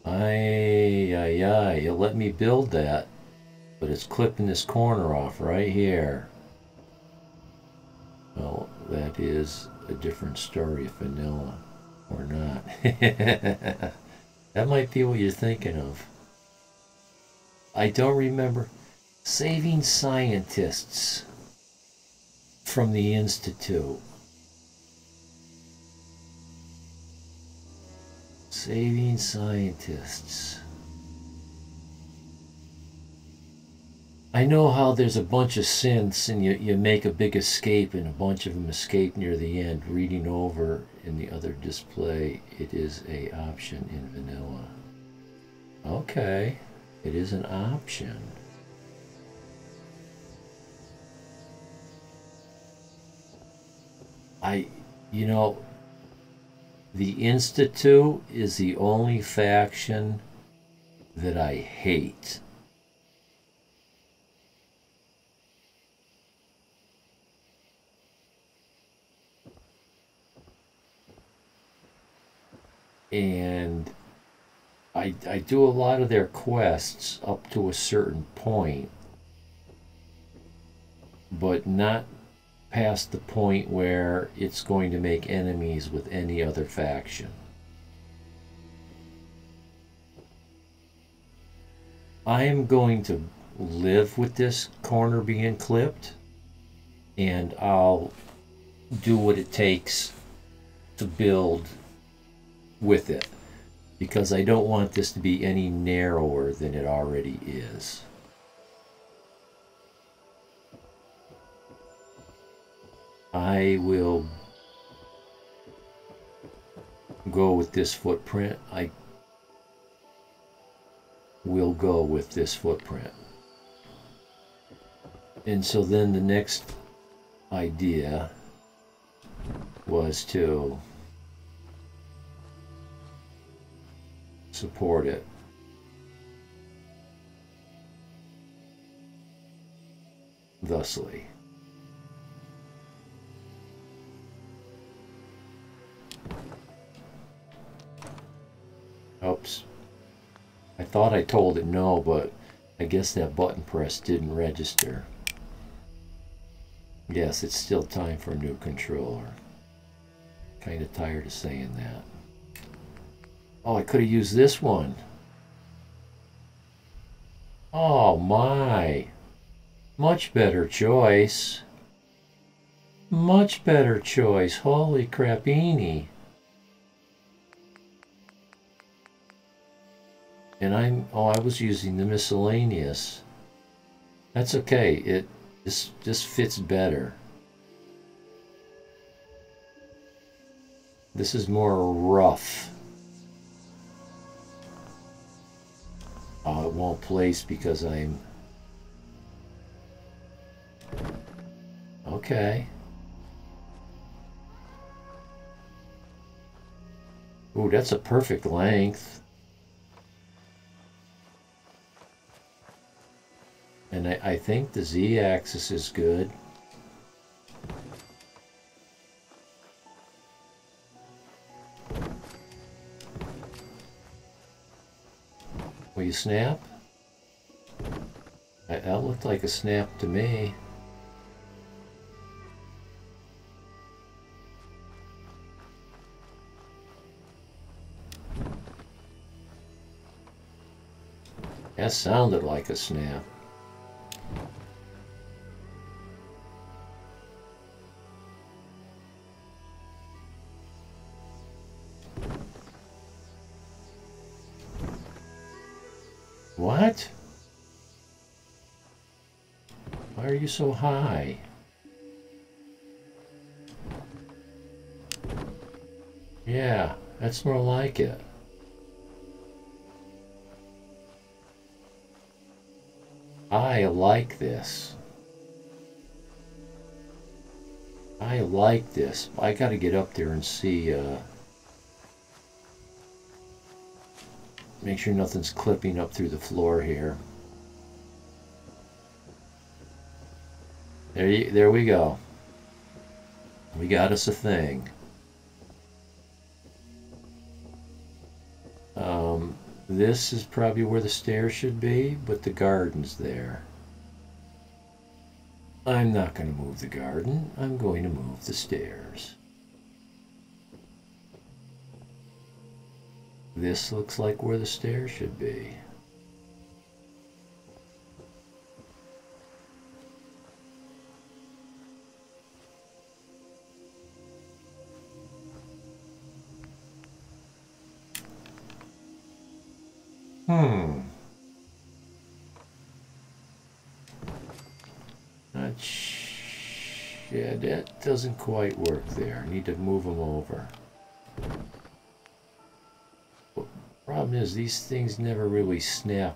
Ay. You'll let me build that, but it's clipping this corner off right here. Well, that is a different story of vanilla, or not. That might be what you're thinking of. I don't remember. Saving scientists from the Institute. Saving scientists. I know how there's a bunch of synths and you make a big escape and a bunch of them escape near the end. Reading over in the other display, it is an option in vanilla. Okay, it is an option. You know, the Institute is the only faction that I hate. And I do a lot of their quests up to a certain point, but not past the point where it's going to make enemies with any other faction. I am going to live with this corner being clipped, and I'll do what it takes to build with it, because I don't want this to be any narrower than it already is. I will go with this footprint. I will go with this footprint. And so then the next idea was to support it. Thusly. Oops. I thought I told it no, but I guess that button press didn't register. Yes, it's still time for a new controller. Kind of tired of saying that. Oh, I could have used this one. Oh my. Much better choice. Much better choice. Holy crapini. And I was using the miscellaneous. That's okay. This fits better. This is more rough. Oh, it won't place because I'm... Okay. Ooh, that's a perfect length. And I think the Z-axis is good. Will you snap? That looked like a snap to me. That sounded like a snap. What? Why are you so high? Yeah, that's more like it. I like this. I like this. I gotta get up there and see, make sure nothing's clipping up through the floor here. There we go. We got us a thing. This is probably where the stairs should be, but the garden's there. I'm not going to move the garden. I'm going to move the stairs. This looks like where the stairs should be. Yeah, that doesn't quite work there. I need to move them over. Problem is, these things never really snap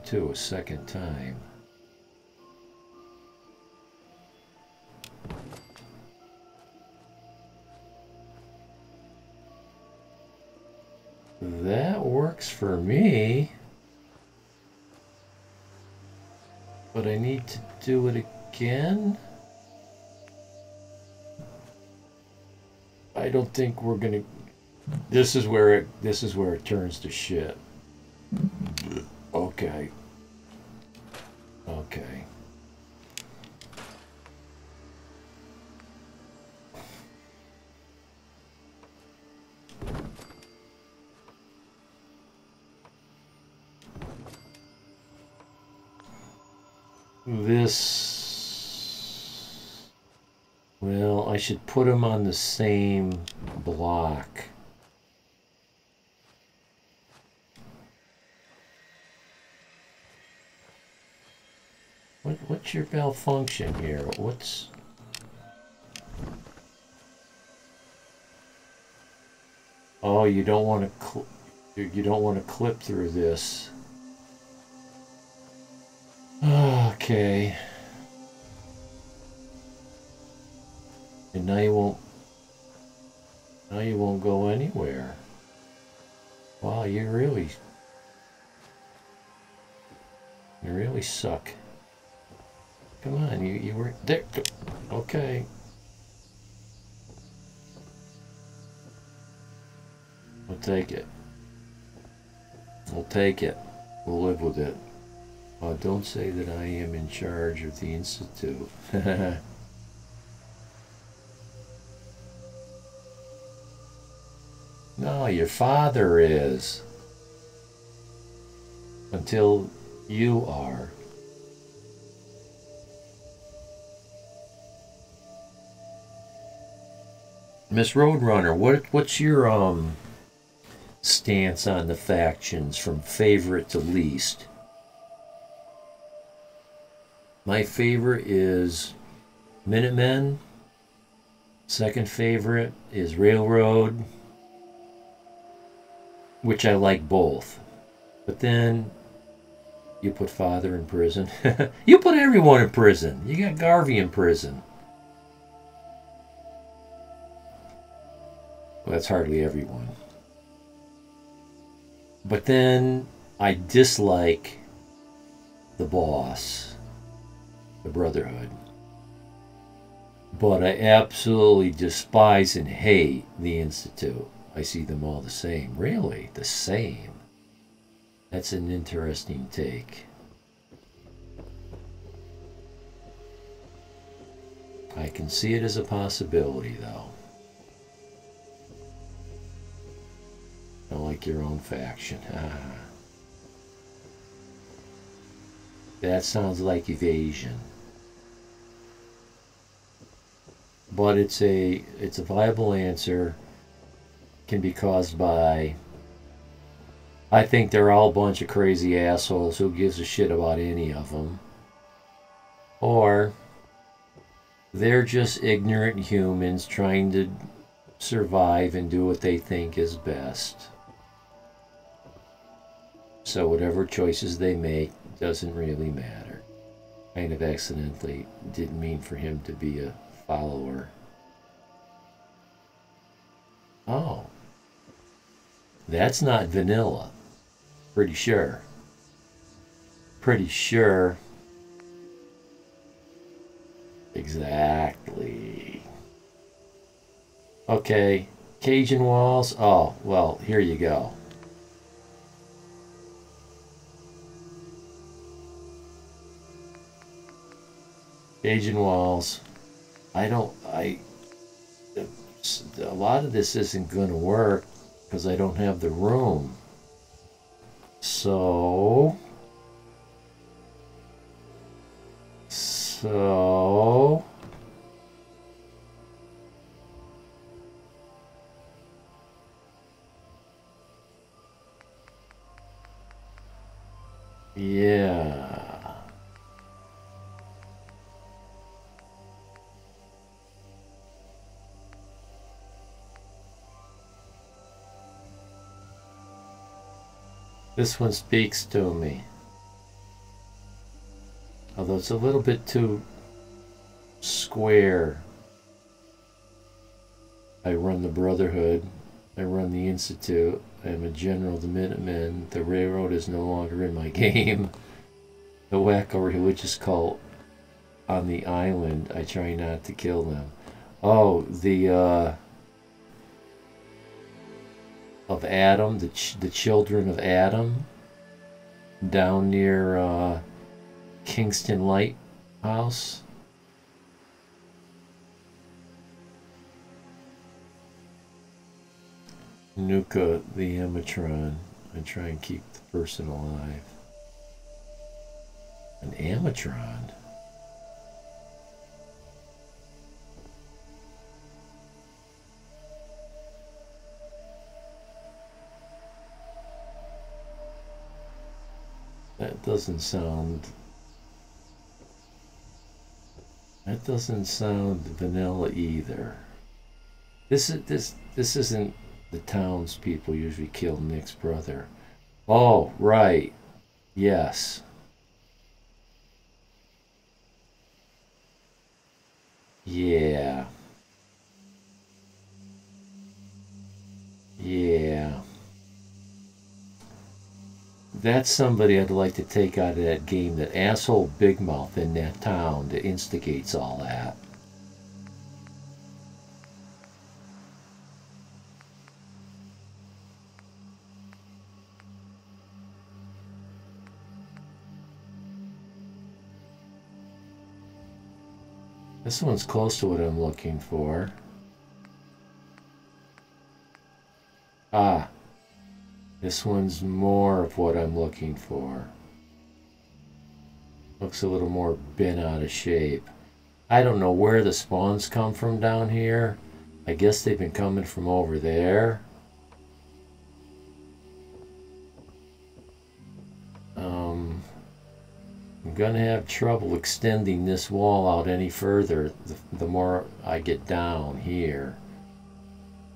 to a second time. That works for me. But I need to do it again. I don't think we're gonna This is where it turns to shit. Okay. Okay. This, well, I should put them on the same block. What's your malfunction here? What's... Oh, you don't want to clip through this. Okay. And now you won't go anywhere. Wow, you really suck. Come on, you were there. Okay. We'll take it. We'll take it. We'll live with it. Don't say that I am in charge of the Institute. No, your father is. Until you are. Miss Roadrunner, what's your stance on the factions from favorite to least? My favorite is Minutemen. Second favorite is Railroad, which I like both. But then you put Father in prison. You put everyone in prison. You got Garvey in prison. Well, that's hardly everyone. But then I dislike the boss, the Brotherhood. But I absolutely despise and hate the Institute. I see them all the same. Really? The same? That's an interesting take. I can see it as a possibility, though. Don't like your own faction. That sounds like evasion. But it's a viable answer. Can be caused by, I think they're all a bunch of crazy assholes. Who gives a shit about any of them? Or they're just ignorant humans trying to survive and do what they think is best. So whatever choices they make doesn't really matter. Kind of accidentally didn't mean for him to be a follower. Oh. That's not vanilla. Pretty sure. Pretty sure. Exactly. Okay. Cajun walls. Oh, well, here you go. Cajun walls. A lot of this isn't going to work because I don't have the room. So yeah. This one speaks to me. Although it's a little bit too square. I run the Brotherhood. I run the Institute. I'm a general of the Minutemen. The Railroad is no longer in my game. The wacko religious cult on the island. I try not to kill them. Oh, the of Adam, the children of Adam, down near Kingston Lighthouse. Nuka the Amatron. I try and keep the person alive. An Amatron? That doesn't sound vanilla either. This isn't the townspeople usually kill Nick's brother. Oh, right. Yes. Yeah. Yeah. That's somebody I'd like to take out of that game, that asshole Big Mouth in that town that instigates all that. This one's close to what I'm looking for. Ah. This one's more of what I'm looking for. Looks a little more bent out of shape. I don't know where the spawns come from down here. I guess they've been coming from over there. I'm gonna have trouble extending this wall out any further the more I get down here.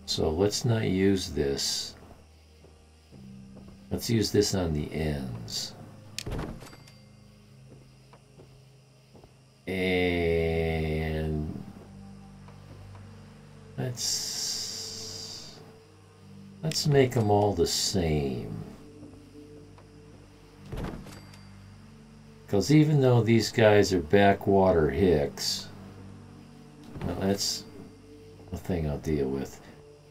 So let's not use this. Let's use this on the ends. And let's make them all the same. Because even though these guys are backwater hicks, well, that's a thing I'll deal with.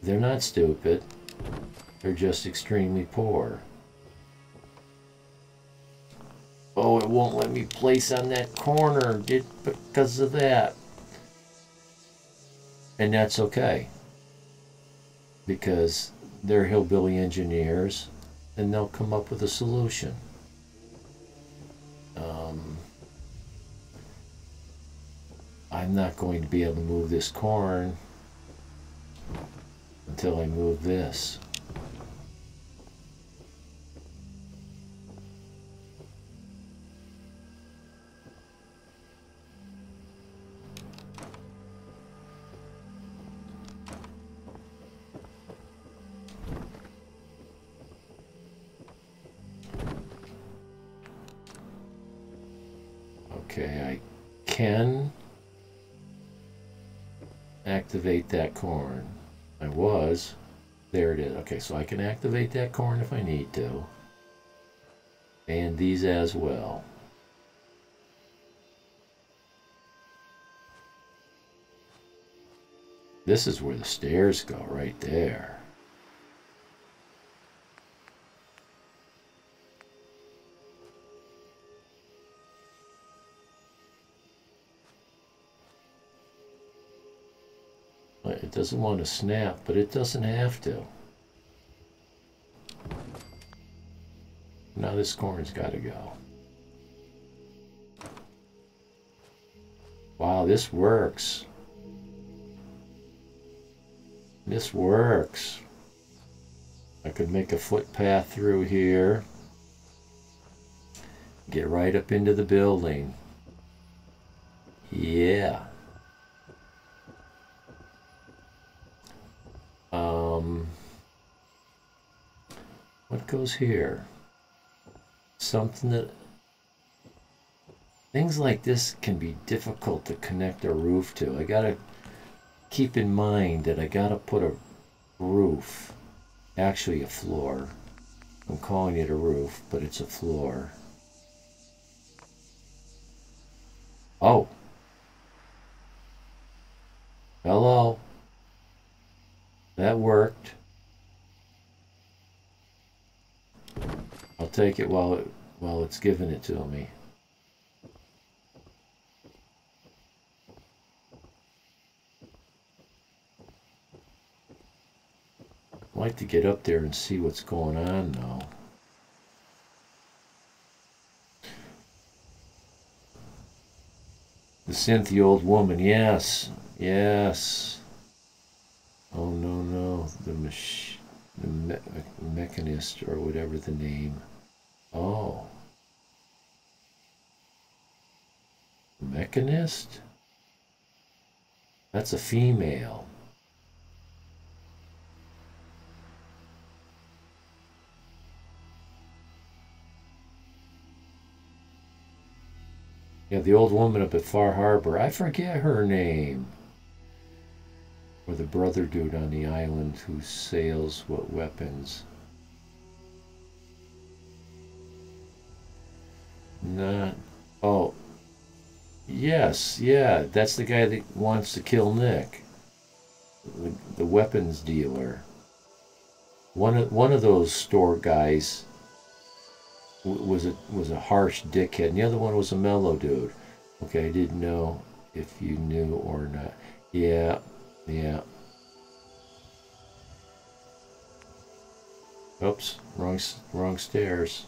They're not stupid. They're just extremely poor. Oh, it won't let me place on that corner because of that. And that's okay. Because they're hillbilly engineers and they'll come up with a solution. I'm not going to be able to move this corn until I move this. Okay, I can activate that corn. There it is. Okay, so I can activate that corn if I need to. And these as well. This is where the stairs go, right there. It doesn't want to snap, but it doesn't have to. Now this corn's got to go. Wow, this works. This works. I could make a footpath through here. Get right up into the building. Yeah. What goes here? Something that... Things like this can be difficult to connect a roof to. I gotta keep in mind that I gotta put a roof, actually a floor. I'm calling it a roof, but it's a floor. Oh. Hello. That worked. take it while it's giving it to me. I'd like to get up there and see what's going on though. The Cynthia old woman, yes, yes. Oh no, the mechanist or whatever the name. Oh, mechanist? That's a female. Yeah, the old woman up at Far Harbor. I forget her name. Or the brother dude on the island who sails what weapons. Not. Oh. Yes, yeah. That's the guy that wants to kill Nick. The weapons dealer. One of those store guys was a harsh dickhead, and the other one was a mellow dude. Okay, I didn't know if you knew or not. Yeah, yeah. Oops, wrong stairs.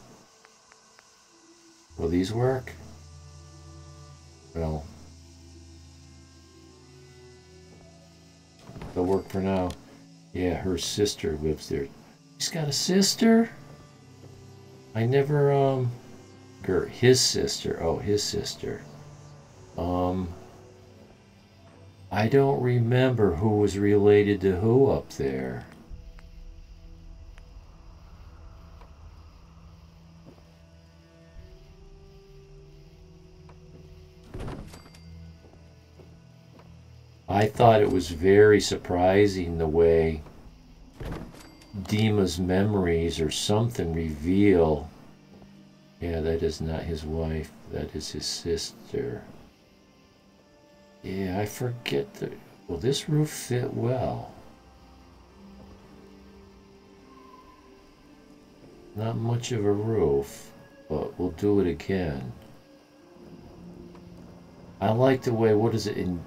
Will these work? Well, they'll work for now. Yeah, her sister lives there. She's got a sister? I never, his sister. Oh, his sister. I don't remember who was related to who up there. I thought it was very surprising the way Dima's memories or something reveal. Yeah, that is not his wife. That is his sister. Yeah, I forget the... Will this roof fit well? Not much of a roof, but we'll do it again. I like the way, what is it in...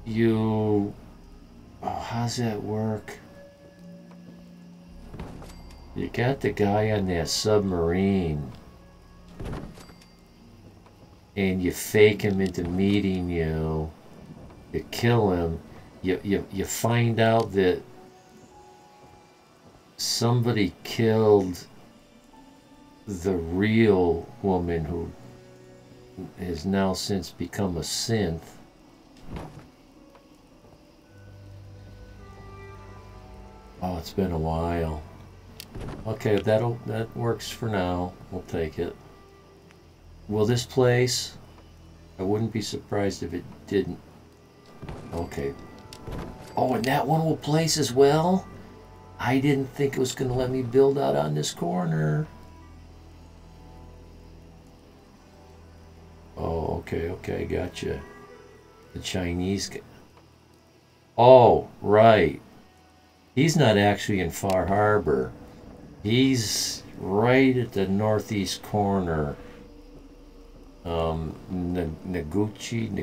You... Oh, how's that work? You got the guy on that submarine and you fake him into meeting you. You kill him. You find out that somebody killed the real woman who has now since become a synth. Oh, it's been a while. Okay, that works for now. We'll take it. Will this place? I wouldn't be surprised if it didn't. Okay. Oh, and that one will place as well? I didn't think it was going to let me build out on this corner. Oh, okay, gotcha. The Chinese guy. Oh, right. He's not actually in Far Harbor. He's right at the northeast corner. Nagachi,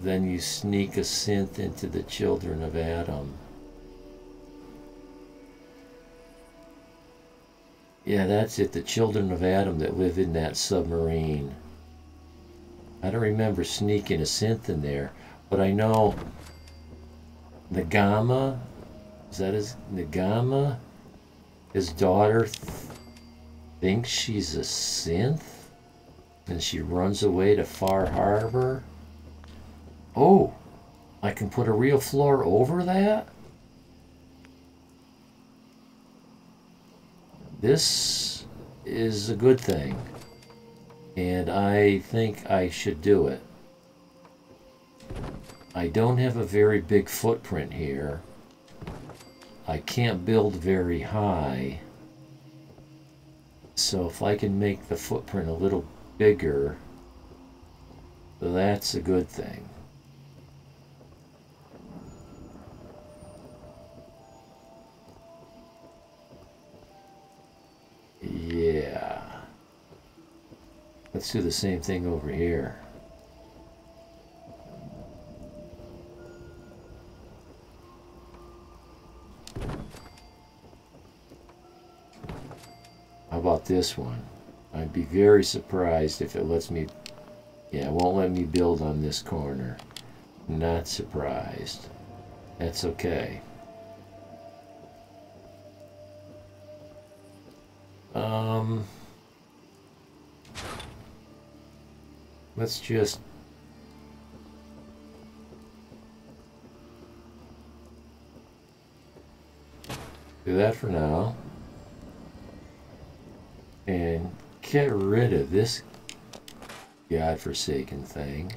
then you sneak a synth into the Children of Adam. Yeah, that's it, the Children of Adam that live in that submarine. I don't remember sneaking a synth in there, but I know Nagama, is that his Nagama? His daughter thinks she's a synth, and she runs away to Far Harbor. Oh, I can put a real floor over that? This is a good thing, and I think I should do it. I don't have a very big footprint here. I can't build very high. So if I can make the footprint a little bigger, that's a good thing. Let's do the same thing over here. How about this one? I'd be very surprised if it lets me... Yeah, it won't let me build on this corner. Not surprised. That's okay. Let's just... do that for now. And get rid of this godforsaken thing.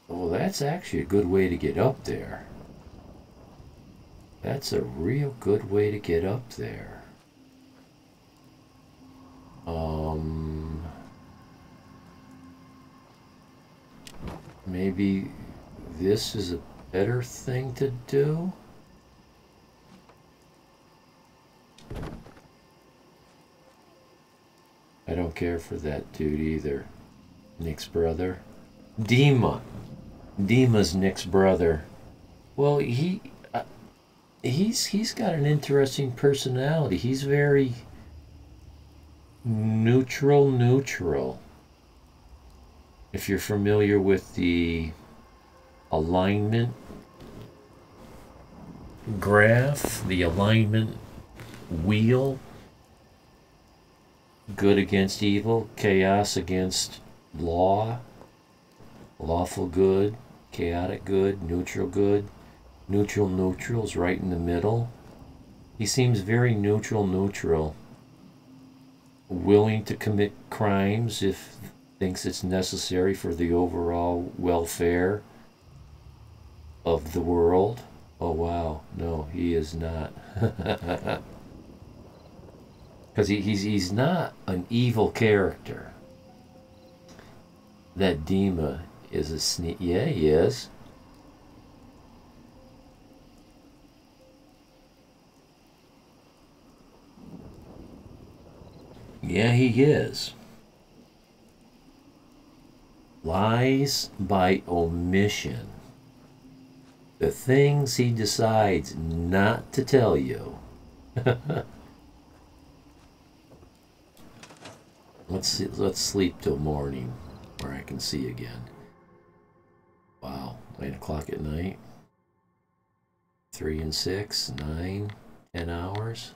Well, that's actually a good way to get up there. That's a real good way to get up there. Maybe this is a better thing to do? I don't care for that dude either. Nick's brother. Dima. Dima's Nick's brother. Well, he's got an interesting personality. He's very neutral. If you're familiar with the alignment graph, the alignment wheel, good against evil, chaos against law, lawful good, chaotic good, neutral's right in the middle. He seems very neutral, willing to commit crimes if thinks it's necessary for the overall welfare of the world. Oh wow, no, he is not. Because he's not an evil character. That Dima is a sneak. Yeah, he is. Yeah, he is. Lies by omission. The things he decides not to tell you. Let's sleep till morning, where I can see again. Wow, 9 o'clock at night. 3 and 6, 9, 10 hours.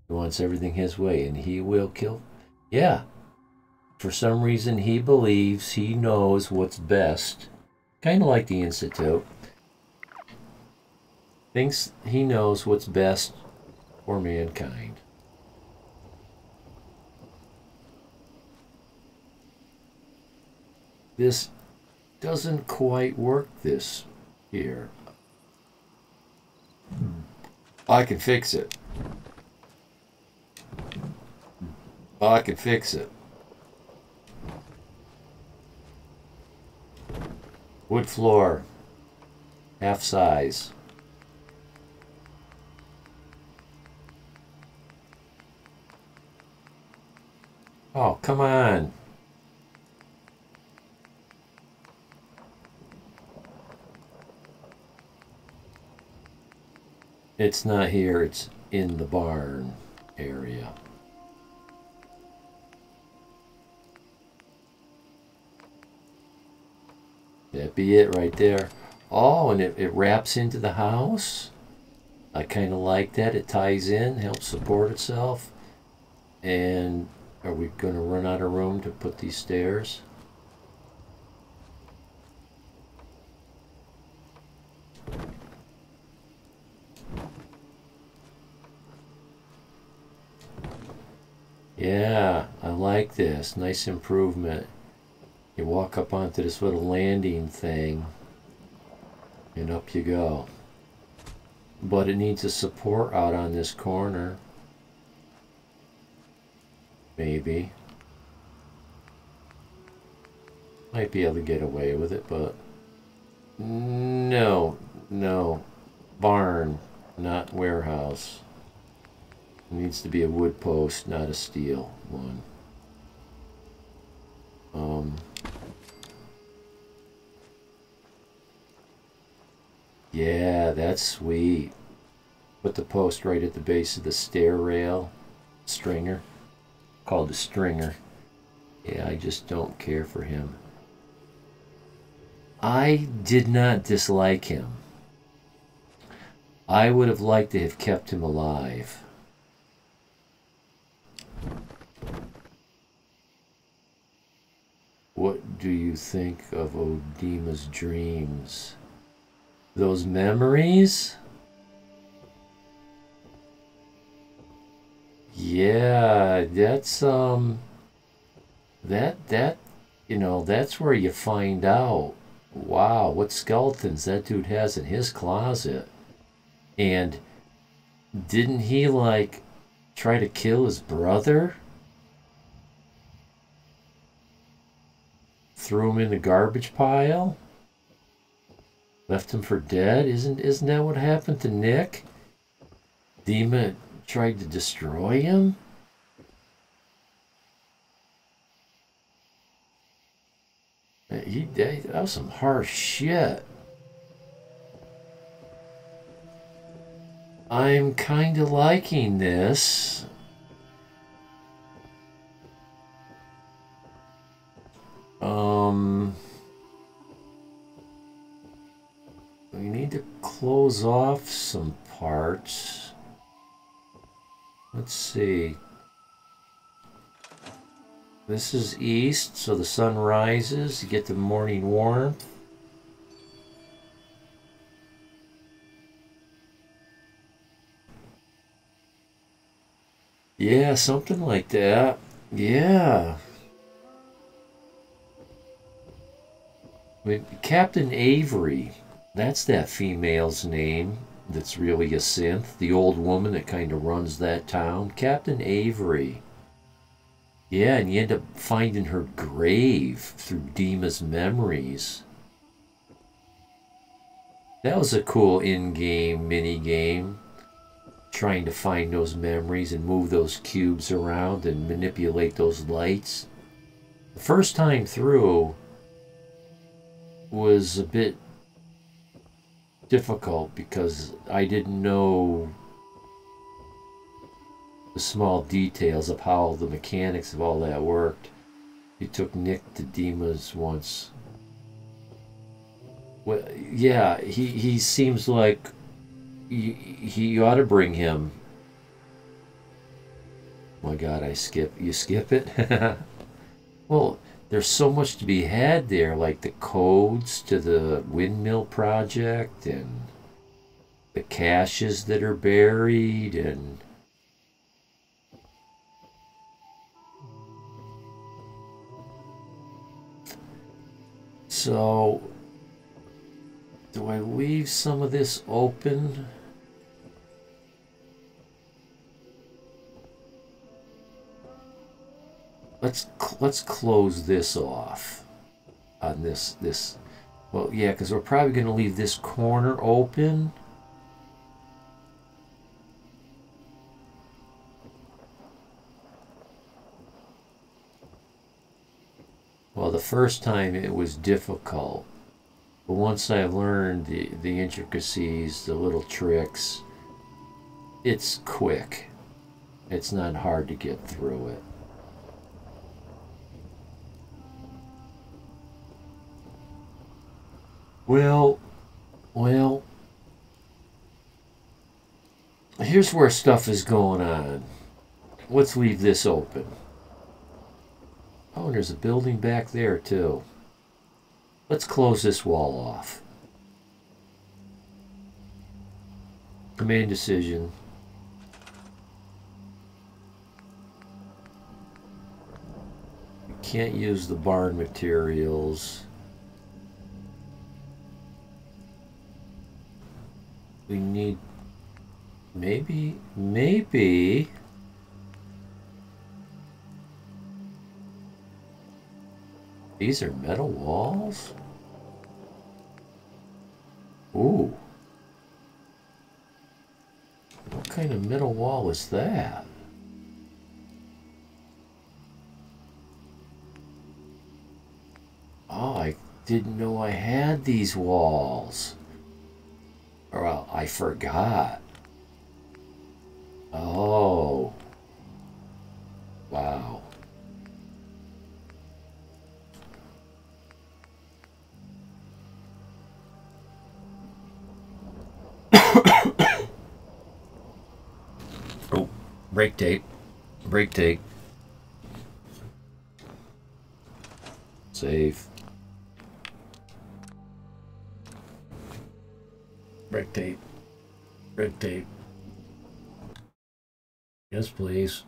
He wants everything his way, and he will kill. Yeah. For some reason, he believes he knows what's best. Kind of like the Institute. Thinks he knows what's best for mankind. This doesn't quite work this here. I can fix it. I can fix it. Wood floor. Half size. Oh, come on. It's not here, it's in the barn area. That'd be it right there. Oh, and it wraps into the house. I kind of like that. It ties in, helps support itself. And are we going to run out of room to put these stairs? Yeah, I like this. Nice improvement. You walk up onto this little landing thing, and up you go. But it needs a support out on this corner. Maybe. Might be able to get away with it, but No, no. Barn, not warehouse. It needs to be a wood post, not a steel one. Yeah, that's sweet. Put the post right at the base of the stair rail. Stringer. Called the stringer. Yeah, I just don't care for him. I did not dislike him. I would have liked to have kept him alive. What do you think of Odima's dreams? Those memories? Yeah, that's that you know, that's where you find out, wow, what skeletons that dude has in his closet. And didn't he like try to kill his brother? Threw him in the garbage pile? Left him for dead? Isn't that what happened to Nick? Dima tried to destroy him? That was some harsh shit. I'm kind of liking this. We need to close off some parts. Let's see. This is east, so the sun rises. You get the morning warmth. Yeah, something like that. Yeah. I mean, Captain Avery, that's that female's name that's really a synth. The old woman that kind of runs that town. Captain Avery. Yeah, and you end up finding her grave through Dima's memories. That was a cool in-game mini-game. Trying to find those memories and move those cubes around and manipulate those lights. The first time through was a bit difficult because I didn't know the small details of how the mechanics of all that worked. He took Nick to Dima's once. Well, yeah, he seems like he ought to bring him. Oh my God, you skip it? Well, there's so much to be had there, like the codes to the windmill project and the caches that are buried and so do I leave some of this open? Let's close this off on this. Well, yeah, because we're probably going to leave this corner open. Well, the first time it was difficult, but once I learned the intricacies, the little tricks, it's quick. It's not hard to get through it. Well, here's where stuff is going on. Let's leave this open. Oh, and there's a building back there, too. Let's close this wall off. Command decision. You can't use the barn materials. We need maybe these are metal walls. Ooh. What kind of middle wall is that? Oh, I didn't know I had these walls. Well, I forgot. Oh. Wow. Oh, brake tape. Brake tape. Save. Brake tape. Brake tape. Yes, please.